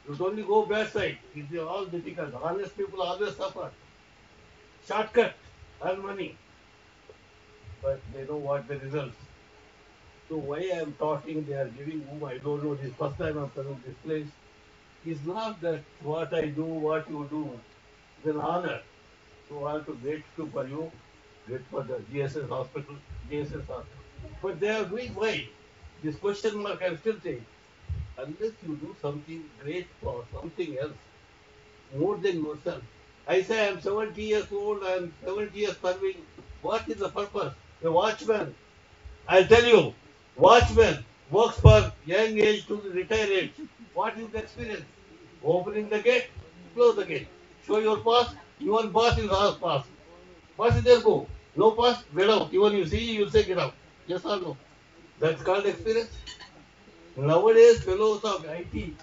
[SPEAKER 11] You only go bad side. It's all difficult. Honest people always suffer. Shortcut, earn money. But they know what the results. So why I am talking, they are giving whom I don't know. This first time I'm coming to this place. It's not that what I do, what you do, is an honor. So I have to grateful for you, grateful for the JSS hospital, JSS hospital. But they are doing why? This question mark I'm still saying. Unless you do something great for something else, more than yourself. I say I'm 70 years old, I'm 70 years serving. What is the purpose? A watchman. I'll tell you, watchman works for young age to retire age. What is the experience? Opening the gate, close the gate. Show your pass, your boss will ask pass. Pass is there, go. No pass, get out. Even you see, you'll say get out. Yes or no? That's called experience. Nowadays, fellows of IT,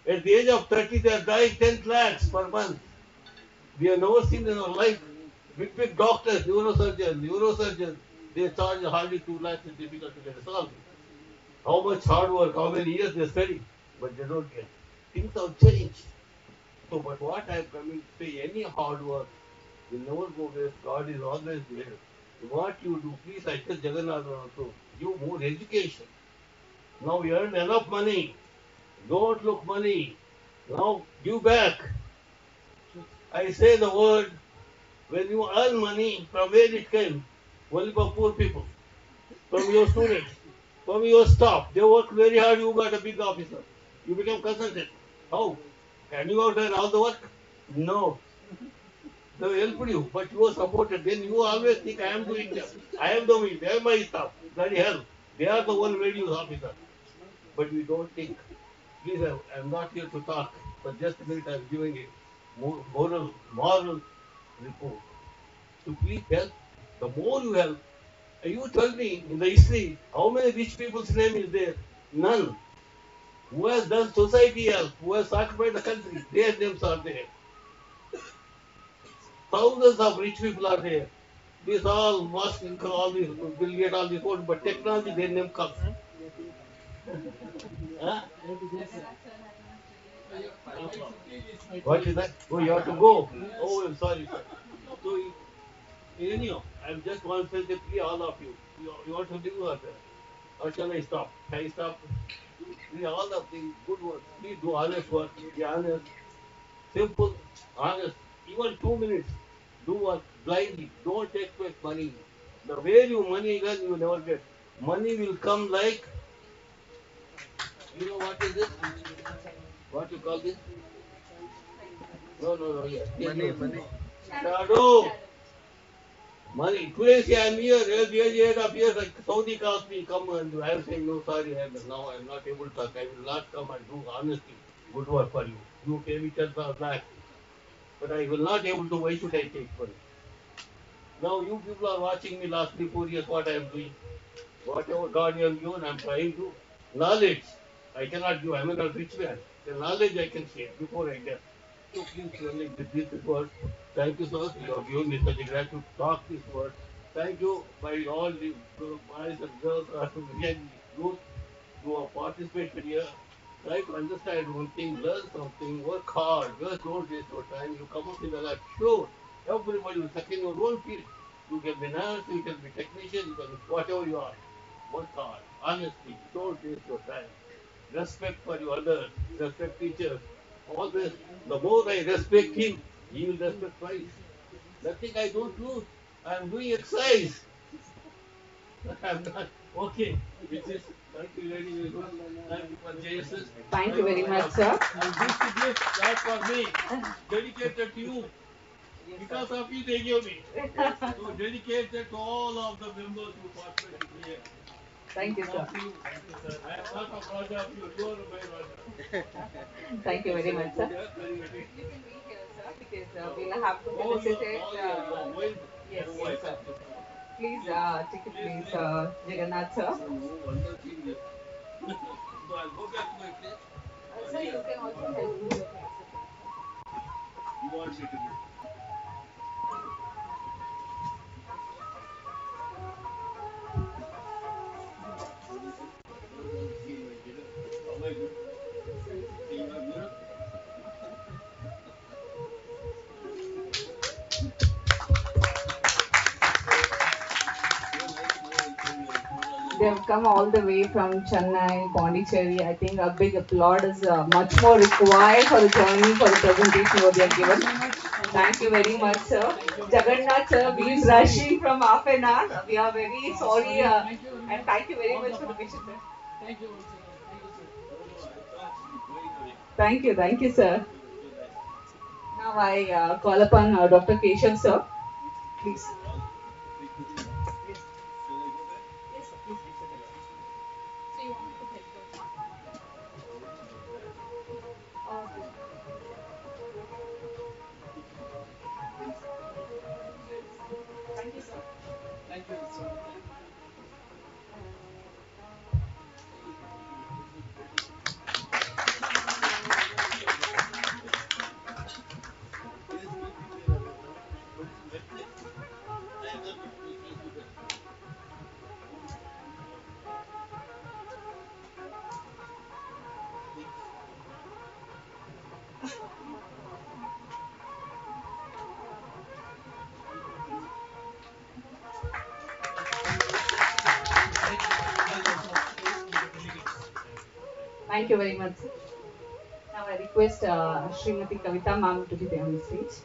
[SPEAKER 11] at the age of 30, they are dying 10 lakhs per month. We have never seen in our life. Big, big doctors, neurosurgeons, they charge hardly 2 lakhs. It's difficult to get a salary. How much hard work, how many years they study, but they don't get. Things have changed. So, but what I am coming to say, any hard work will never go waste. God is always there. What you do, please, I tell Jagannath also, give more education. Now you earn enough money. Don't look money. Now give back. I say the word, when you earn money, from where it came? Only for poor people. From your students, from your staff. They work very hard, you got a big officer. You become consultant. How? Can you have done all the work? No. They helped you, but you were supported. Then you always think, I am doing them. I am doing, they are my staff. Bloody hell. They are the one made you officer. But we don't think. Please, I am not here to talk. For just a minute, I am giving a moral report. So please help. The more you help, you tell me in the history, how many rich people's name is there? None. Who has done society help? Who has sacrificed the country? Their names are there. Thousands of rich people are there. These all must all these will get all this old, but technology their name comes. Huh? What is that? Oh, you have to go. Oh, I'm sorry, sir. So, anyhow, I'm just want to say please, all of you. You want to do what? Or shall I stop? Can I stop? Please, all of the good work. Please do honest work. Be honest. Simple, honest. Even 2 minutes. Do work blindly. Don't expect money. The way you money earn, you never get. Money will come like, you know what is this? What you call this? No, yeah. Money. Shadow. Money. Today say I'm here, age of years, like Saudi calls me, come and I am saying, no, sorry, now I'm not able to, I will not come and do honestly good work for you. You pay me 10,000 lakhs, but I will not able to, why should I take money? Now you people are watching me last 3, 4 years, what I am doing. Whatever God you have given, I am trying to. Knowledge, I cannot give, I'm not a rich man. The knowledge I can share before I get. So please, like this word. Thank you, sir. You have given me such a gratitude to talk this word. Thank you, by all the boys and girls are really good. You have participated here. Try to understand one thing, learn something, work hard, just don't waste your time. You come up in the life, sure. Everybody will suck in your own field. You can be nurse, you can be technician, you can be whatever you are. Work hard, honesty, don't waste your time. Respect for your others, respect teachers. All this, the more I respect him, he will respect twice. Nothing I don't do. I'm doing exercise. I'm not okay. With this, thank you very, very much. Thank you for JSS.
[SPEAKER 2] Thank you very much, sir.
[SPEAKER 11] And this gift, not for me, dedicated to you. Because of you, they gave me. So dedicated to all of the members who participated here.
[SPEAKER 2] Thank you, sir.
[SPEAKER 11] Thank you. I am not a Raja of you. You are my Raja.
[SPEAKER 2] Thank you very much, sir.
[SPEAKER 11] Yes, very, very.
[SPEAKER 2] You can be here, sir, because we'll have to felicitate. Yes, yes, sir. Please take a place, Jagannath, sir.
[SPEAKER 11] Wonderful. So I'll go back to my place.
[SPEAKER 2] Sir, you can also help me with this.
[SPEAKER 11] You want me to do? Am I good? See my mirror?
[SPEAKER 2] They have come all the way from Chennai, Pondicherry. I think a big applaud is much more required for the journey, for the presentation what they have given. Thank you very much, sir. Jagannath, sir, we is rushing from half an hour. We are very sorry and thank you very much for the patience, sir.
[SPEAKER 11] Thank you.
[SPEAKER 2] Thank you, sir. Now I call upon Dr. Keshav, sir. Please. Thank you, sir.
[SPEAKER 11] Thank you so much.
[SPEAKER 2] Thank you very much, sir. Now I request Srimati Kavita ma'am to be there on the stage.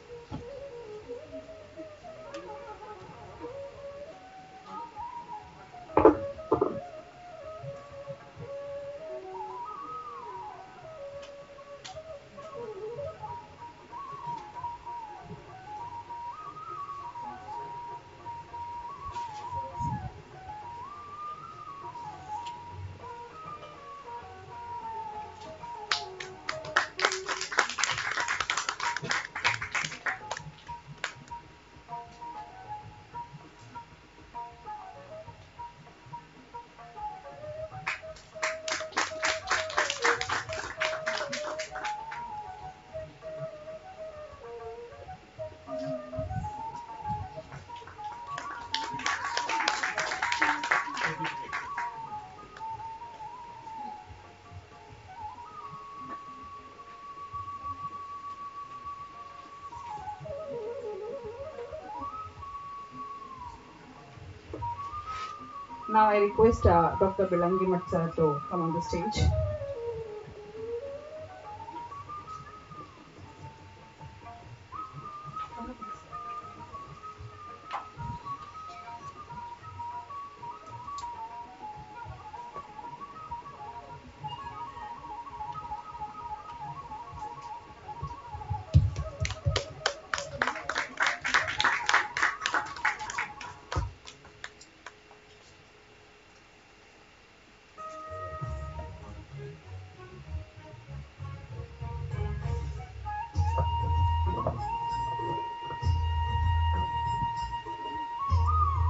[SPEAKER 2] Now I request Dr. Bilangi Matsa to come on the stage.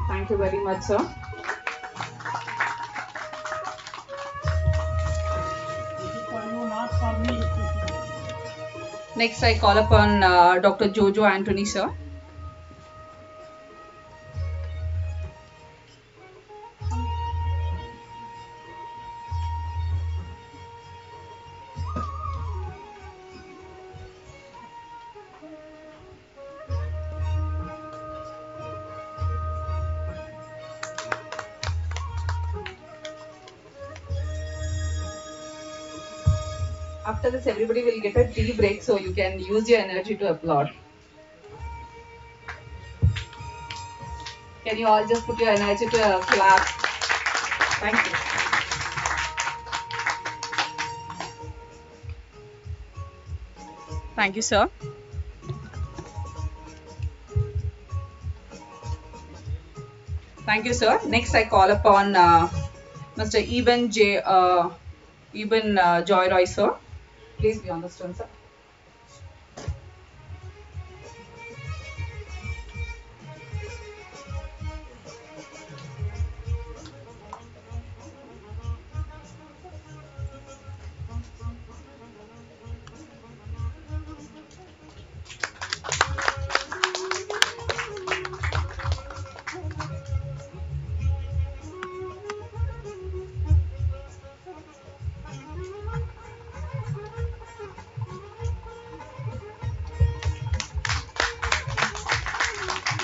[SPEAKER 2] Thank you very much, sir. Next, I call upon Dr. Jojo Anthony, sir. After this, everybody will get a tea break, so you can use your energy to applaud. Can you all just put your energy to a clap? Thank you. Thank you, sir. Thank you, sir. Next, I call upon Mr. Eben Joyroy, sir. Please be on the stand, sir.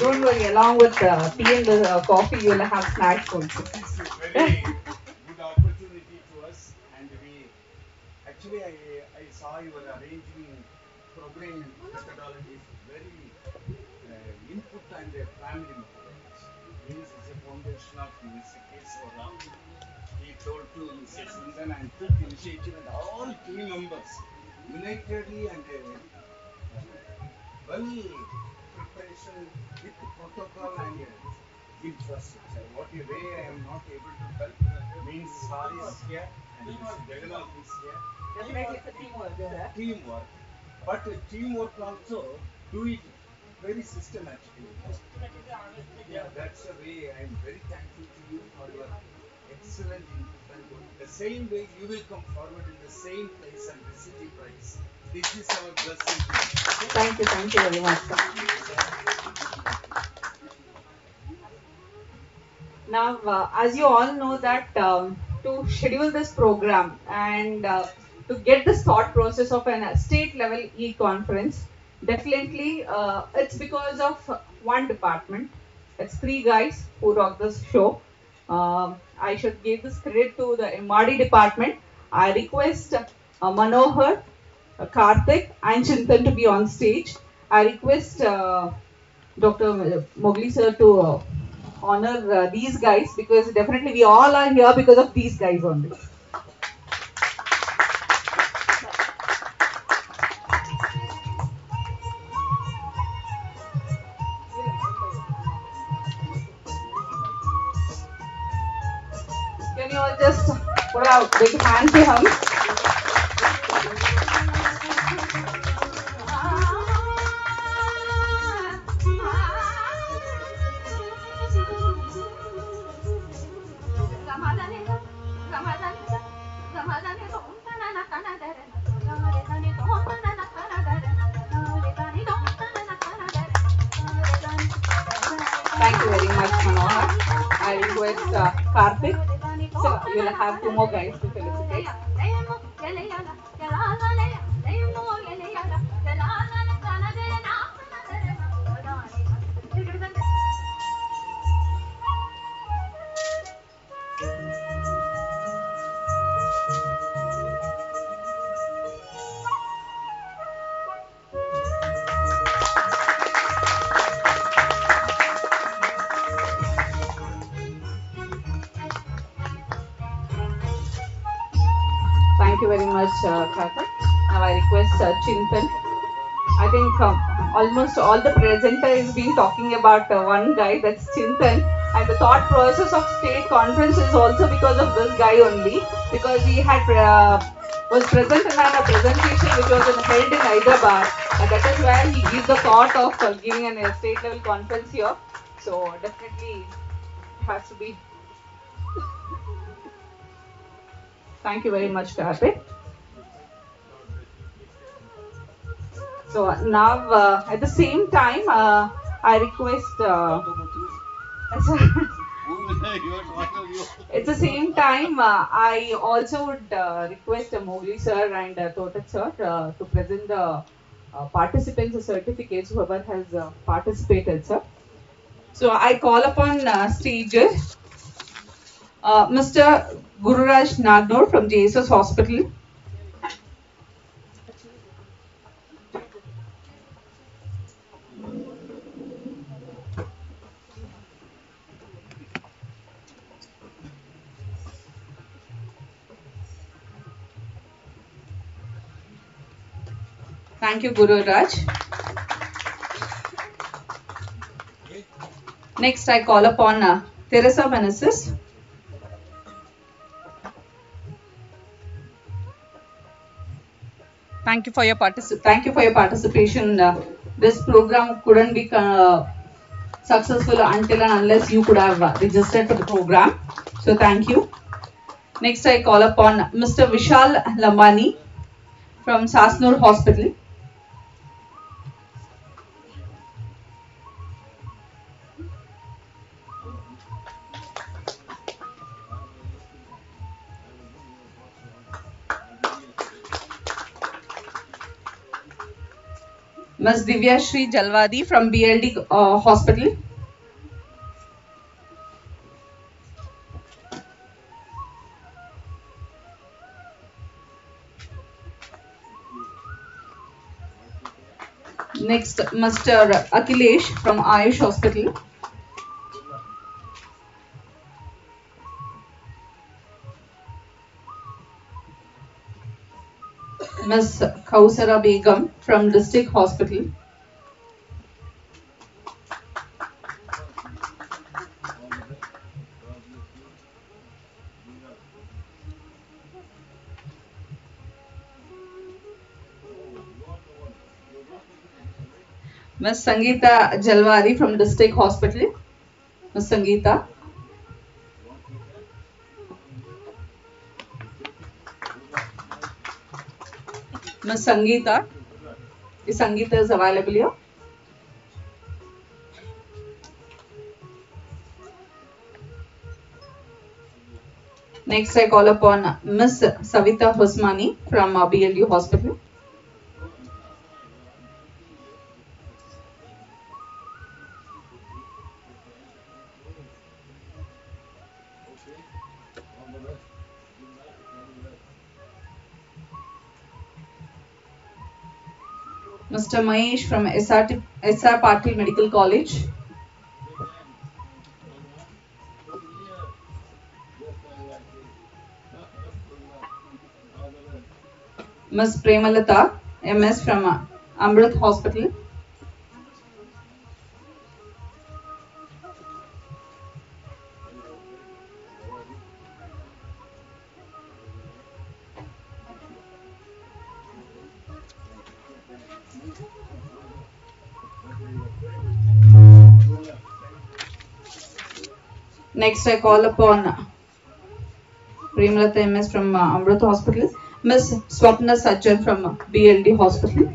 [SPEAKER 2] Don't worry, along with tea and the coffee, you will have snacks also.
[SPEAKER 1] It's a very good opportunity to us, and actually I saw you were arranging programming methodologies very input and family methodology. Means is a foundation of Mr. So he told to Mr. Sundan and took initiative, and all team members unitedly and well preparation with protocol and infrastructure. What you way I am not able to tell means Sar is here and Mr. Jagannath is here.
[SPEAKER 2] Definitely, it's a teamwork, sir.
[SPEAKER 1] Teamwork, but teamwork also do it very systematically. Yeah, that's the way I am very thankful to you for your excellent input, and the same way you will come forward in the same place and receive the prize. This is our blessing.
[SPEAKER 2] Thank you very much, sir. Now, as you all know that to schedule this program and to get this thought process of a state level e-conference, definitely it's because of one department. It's three guys who rock this show. I should give this credit to the MRD department. I request Manohar, Karthik and Chintan to be on stage. I request Dr. Mogli sir to honor these guys, because definitely we all are here because of these guys only. Can you all just put a big hand to him? Thank you very much, Manohar. I request Karthik. So you'll have two more guys to felicitate. Thank you very much, Karthik. Now I request Chintan. I think almost all the presenter is been talking about one guy, that's Chintan. And the thought process of state conference is also because of this guy only, because he had was present in a presentation which was held in Hyderabad, and that is where he gives the thought of giving a state level conference here. So definitely it has to be. Thank you very much, Karthik. So now at the same time, I request. At the same time, I also would request Mowgli sir and Totat sir to present the participants' certificates, whoever has participated, sir. So I call upon stages Mr. Gururaj Nagnor from JSS Hospital. Thank you, Gururaj. Next, I call upon Teresa Meneses. Thank you for your participation. This program couldn't be successful until and unless you could have registered for the program. So thank you. Next, I call upon Mr. Vishal Lambani from Sasnoor Hospital. Ms. Divya Shri Jalwadi from BLD Hospital. Next, Mr. Akhilesh from Ayush Hospital. Ms. Kausara Begum from District Hospital. Ms. Sangeeta Jalwari from District Hospital. Ms. Sangeeta. Ms. Sangeeta. Is Sangeeta is available here? Next, I call upon Ms. Savita Hosmani from BLD Hospital. Mr. Mahesh from SR Patil Medical College. Ms. Premalata MS from Amrit Hospital. Next, I call upon Premalata MS from Amrit Hospital. Ms. Swapna Sajjan from BLD Hospital.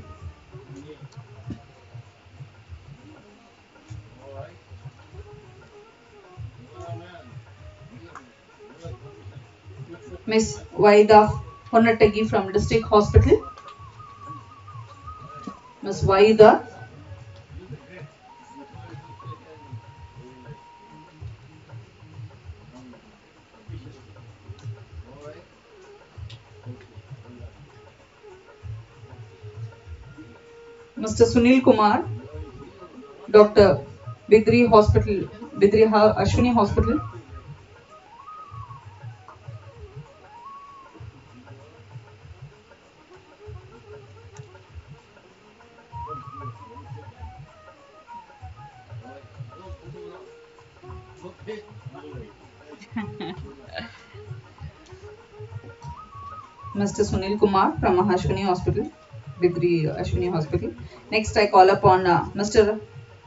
[SPEAKER 2] Ms. Vaida Honatagi from District Hospital. Ms. Vaida. Mr. Sunil Kumar, Dr. Bidri Hospital, Bidri Ashwini Hospital. Mr. Sunil Kumar from Ashwini Hospital, Bidri Ashwini Hospital. Next, I call upon Mr.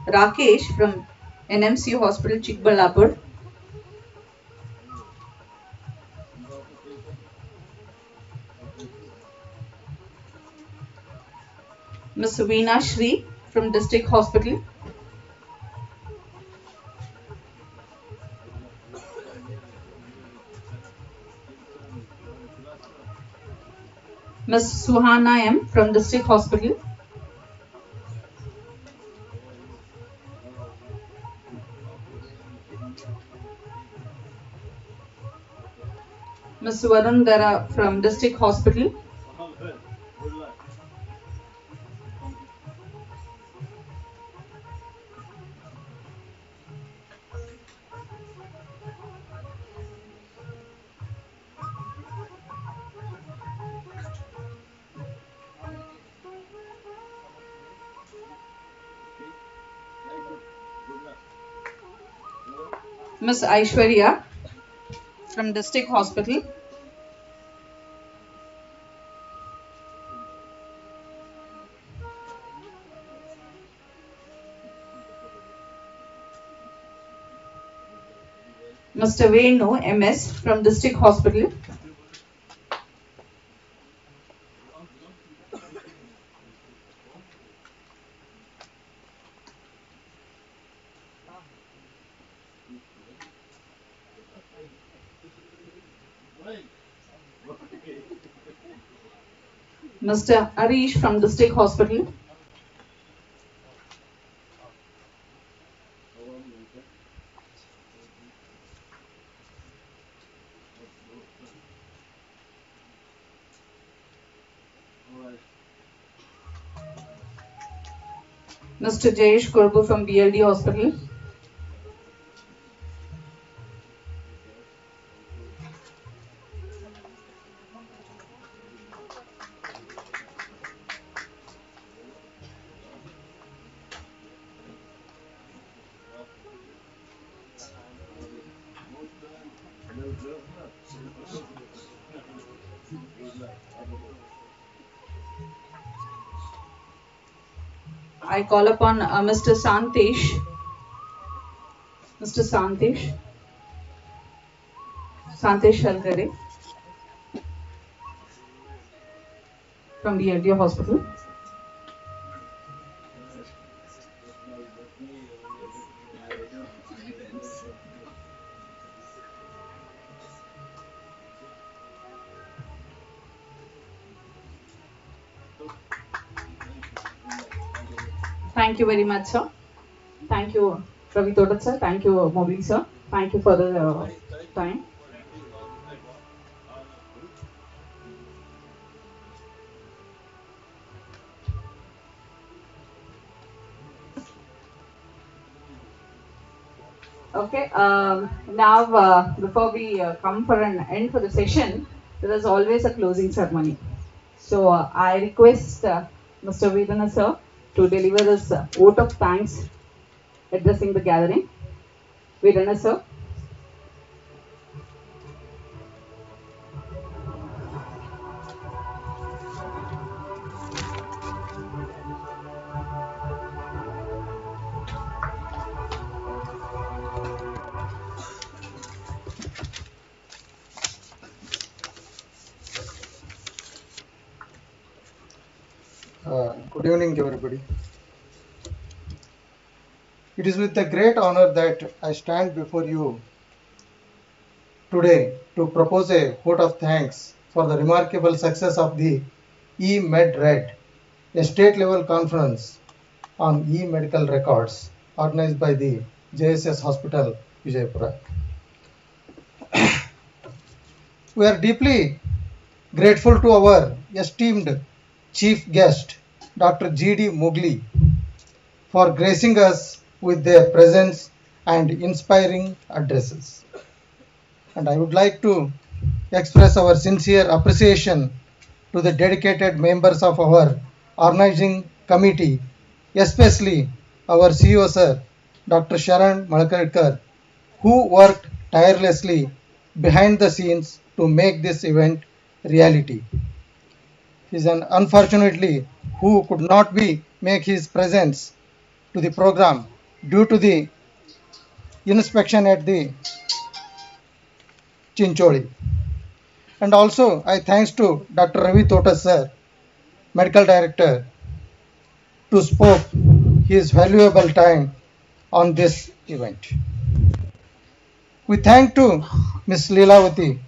[SPEAKER 2] Rakesh from NMC Hospital, Chikballapur. Ms. Veena Shri from District Hospital. Ms. Suhana M from District Hospital. Ms. Varundhara from District Hospital. Ms. Aishwarya from District Hospital. Mr. Venu MS from District Hospital. Mr. Arish from District Hospital. Mr. Jayesh Kurbu from BLD Hospital. I call upon Mr. Santesh. Mr. Santesh. Santesh Halgare from BLD Hospital. Thank you very much, sir. Thank you, Ravi Todat sir. Thank you, Mobli sir. Thank you for the time. Okay, now before we come for an end for the session, there is always a closing ceremony. So I request Mr. Vedana sir to deliver this vote of thanks addressing the gathering. Vedana sir.
[SPEAKER 12] Good evening, everybody. It is with a great honor that I stand before you today to propose a vote of thanks for the remarkable success of the E-MEDRED, a state-level conference on e-medical records organized by the JSS Hospital, Vijayapur. We are deeply grateful to our esteemed chief guest, Dr. G.D. Mugli, for gracing us with their presence and inspiring addresses. And I would like to express our sincere appreciation to the dedicated members of our organizing committee, especially our CEO sir, Dr. Sharan Malkarkar, who worked tirelessly behind the scenes to make this event reality. He is unfortunately who could not make his presence to the program due to the inspection at the Chincholi. And also I thanks to Dr. Ravi Totas sir, Medical Director, to spend his valuable time on this event. We thank to Ms. Leelavati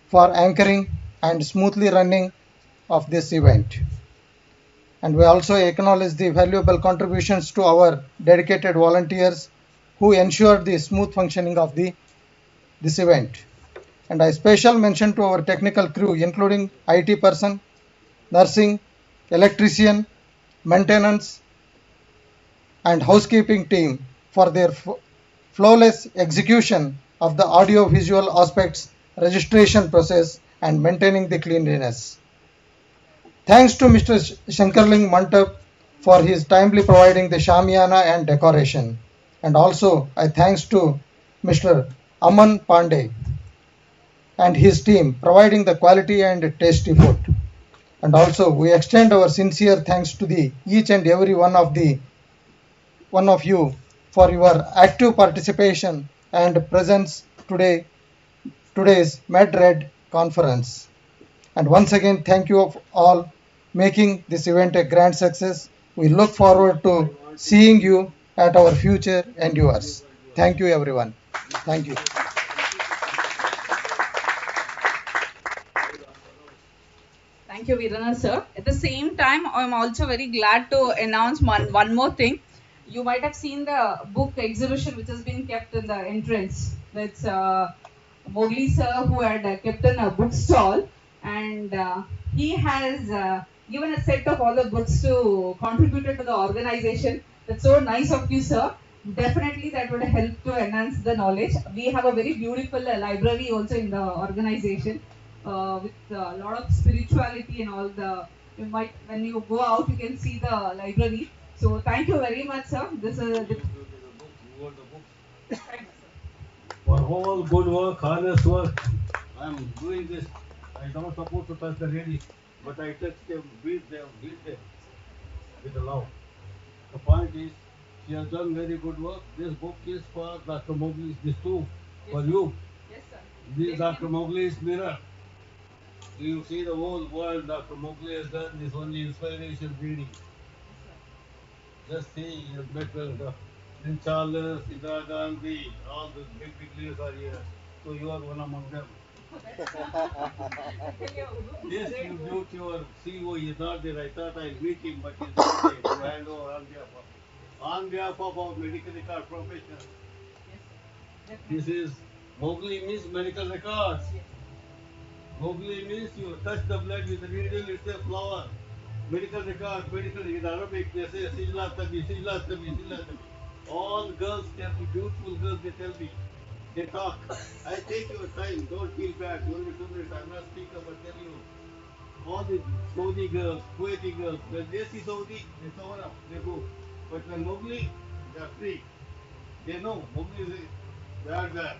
[SPEAKER 12] for anchoring and smoothly running of this event. And we also acknowledge the valuable contributions to our dedicated volunteers who ensured the smooth functioning of this event. And I special mention to our technical crew, including IT person, nursing, electrician, maintenance, and housekeeping team for their flawless execution of the audio-visual aspects, registration process, and maintaining the cleanliness. Thanks to Mr. Shankarling Mantap for his timely providing the shamiana and decoration. And also, I thanks to Mr. Aman Pandey and his team providing the quality and tasty food. And also, we extend our sincere thanks to each and every one of you for your active participation and presence today's MedRed conference. And once again, thank you all making this event a grand success. We look forward to seeing you at our future endeavors. Thank you, everyone. Thank you.
[SPEAKER 2] Thank you, Virana sir. At the same time, I'm also very glad to announce one more thing. You might have seen the book exhibition which has been kept in the entrance. That's Mowgli sir who had kept in a bookstall, and he has given a set of all the books to contribute to the organization. That's so nice of you, sir. Definitely that would help to enhance the knowledge. We have a very beautiful library also in the organization with a lot of spirituality and all the. You might, when you go out, you can see the library. So thank you very much, sir. This is.
[SPEAKER 11] For all good work, honest work, I'm doing this. I don't supposed to touch the ladies, but I touch them, beat them with the love. The point is, she has done very good work. This book is for Dr. Mowgli's, this too, for you.
[SPEAKER 2] Yes, sir.
[SPEAKER 11] This is Dr. Mowgli's mirror. You see the whole world Dr. Mowgli has done this only inspiration reading. Just see, you met Prince Charles, Indira Gandhi, all the big leaders are here. So you are one among them. Yes, you built your CEO, he is not there. I thought I'll meet him, but he's not there. To hand over on behalf of our medical record professionals. This is Mowgli means medical records. Mowgli means you touch the blood with the needle, it's a flower. Medical record, in Arabic they say Sijla Tabi, Sijla Tabi, Sijla Tabi. All girls tell me, beautiful girls, they tell me. They talk. I take your time, don't feel bad. Only 2 minutes, I'm not speaker, but tell you. All the Saudi girls, Kuwaiti girls, when they see Saudi, they cover up, they go. But when Mowgli, they are free. They know Mowgli is a bad guy.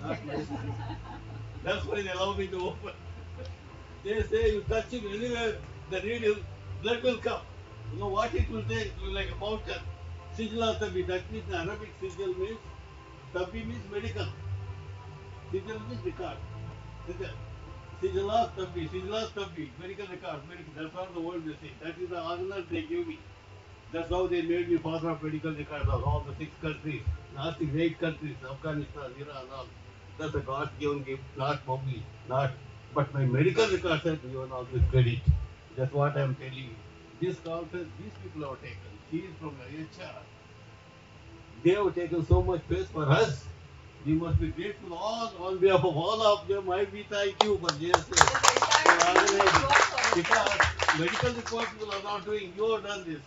[SPEAKER 11] Not nice. That's why they allow me to open. They say you touch him anywhere, the needle, blood will come. You know what it will take? It will like a fountain. Sijla Tabi, that means in Arabic, Sijil means, Tabi means medical. Sijil means record. Sijla Tabi, medical record, medical. That's all the word they say. That is the honor they give me. That's how they made me father of medical records of all the 6 countries. Not the 8 countries, Afghanistan, Iran, all. That's a God given gift, not Mowgli, not. But my medical records are given all this credit. That's what I'm telling you. This conference, these people have taken. She is from HR. They have taken so much space for us. We must be grateful all on behalf of all of them. We thank you for JSS. Because medical records people are not doing. You have done this.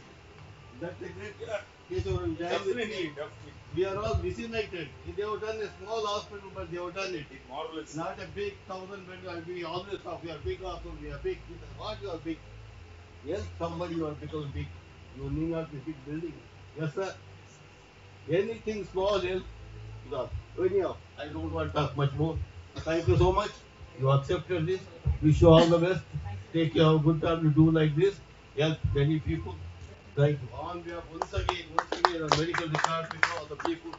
[SPEAKER 11] That's a great definitely. We are all disunited. They have done a small hospital, but they have done it. Marvelous. Not a big 1,000 bed. We always talk. We are big hospital. We are big. What you are big? Yes, somebody you are become big. You need not be big building. Yes, sir. Anything small help. Anyhow, I don't want to talk much more. Thank you so much. You accepted this. Wish you all the best. Take care of good time to do like this. Help many people. Thank you. On behalf, once again, our medical department, all the people,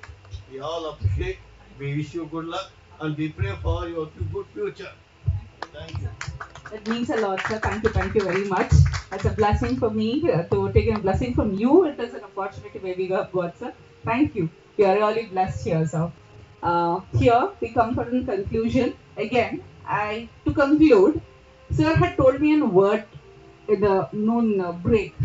[SPEAKER 11] we all appreciate. We wish you good luck and we pray for your good future. Thank you.
[SPEAKER 2] It means a lot, sir. Thank you very much. It's a blessing for me to take a blessing from you. It is an opportunity where we got, sir. Thank you. We are really blessed here, sir. Here we come for a conclusion. Again, to conclude, sir had told me a word in the noon break.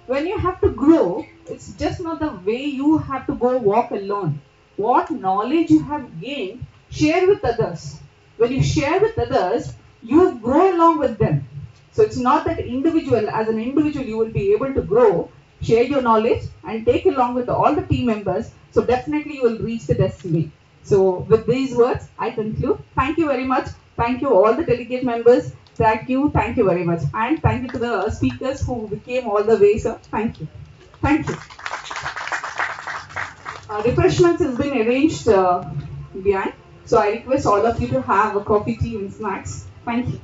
[SPEAKER 2] When you have to grow, it's just not the way you have to go walk alone. What knowledge you have gained, share with others. When you share with others, you grow along with them. So it's not that as an individual, you will be able to grow, share your knowledge and take along with all the team members. So definitely you will reach the destiny. So with these words, I conclude. Thank you very much. Thank you all the delegate members. Thank you very much. And thank you to the speakers who came all the way, sir. Thank you. Thank you. Refreshments has been arranged behind. So I request all of you to have a coffee, tea and snacks. Thank you.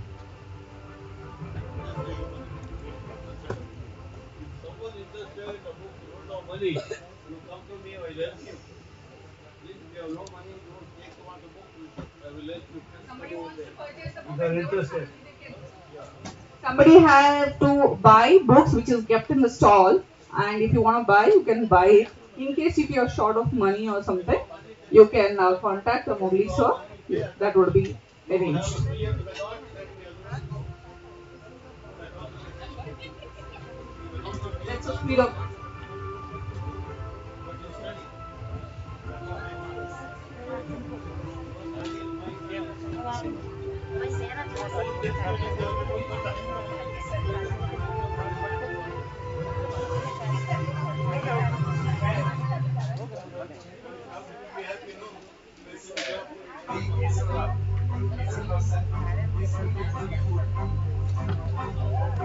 [SPEAKER 11] Someone interested in the book, you don't have money, you come to me, I will help you. If you have no money, don't take one the book, I will help you.
[SPEAKER 2] Somebody wants to purchase the book.
[SPEAKER 11] If you are interested.
[SPEAKER 2] Somebody have to buy books which is kept in the stall, and if you want to buy, you can buy it. In case if you are short of money or something, you can contact the Mowgli sir. That would be arranged. Let's speed up.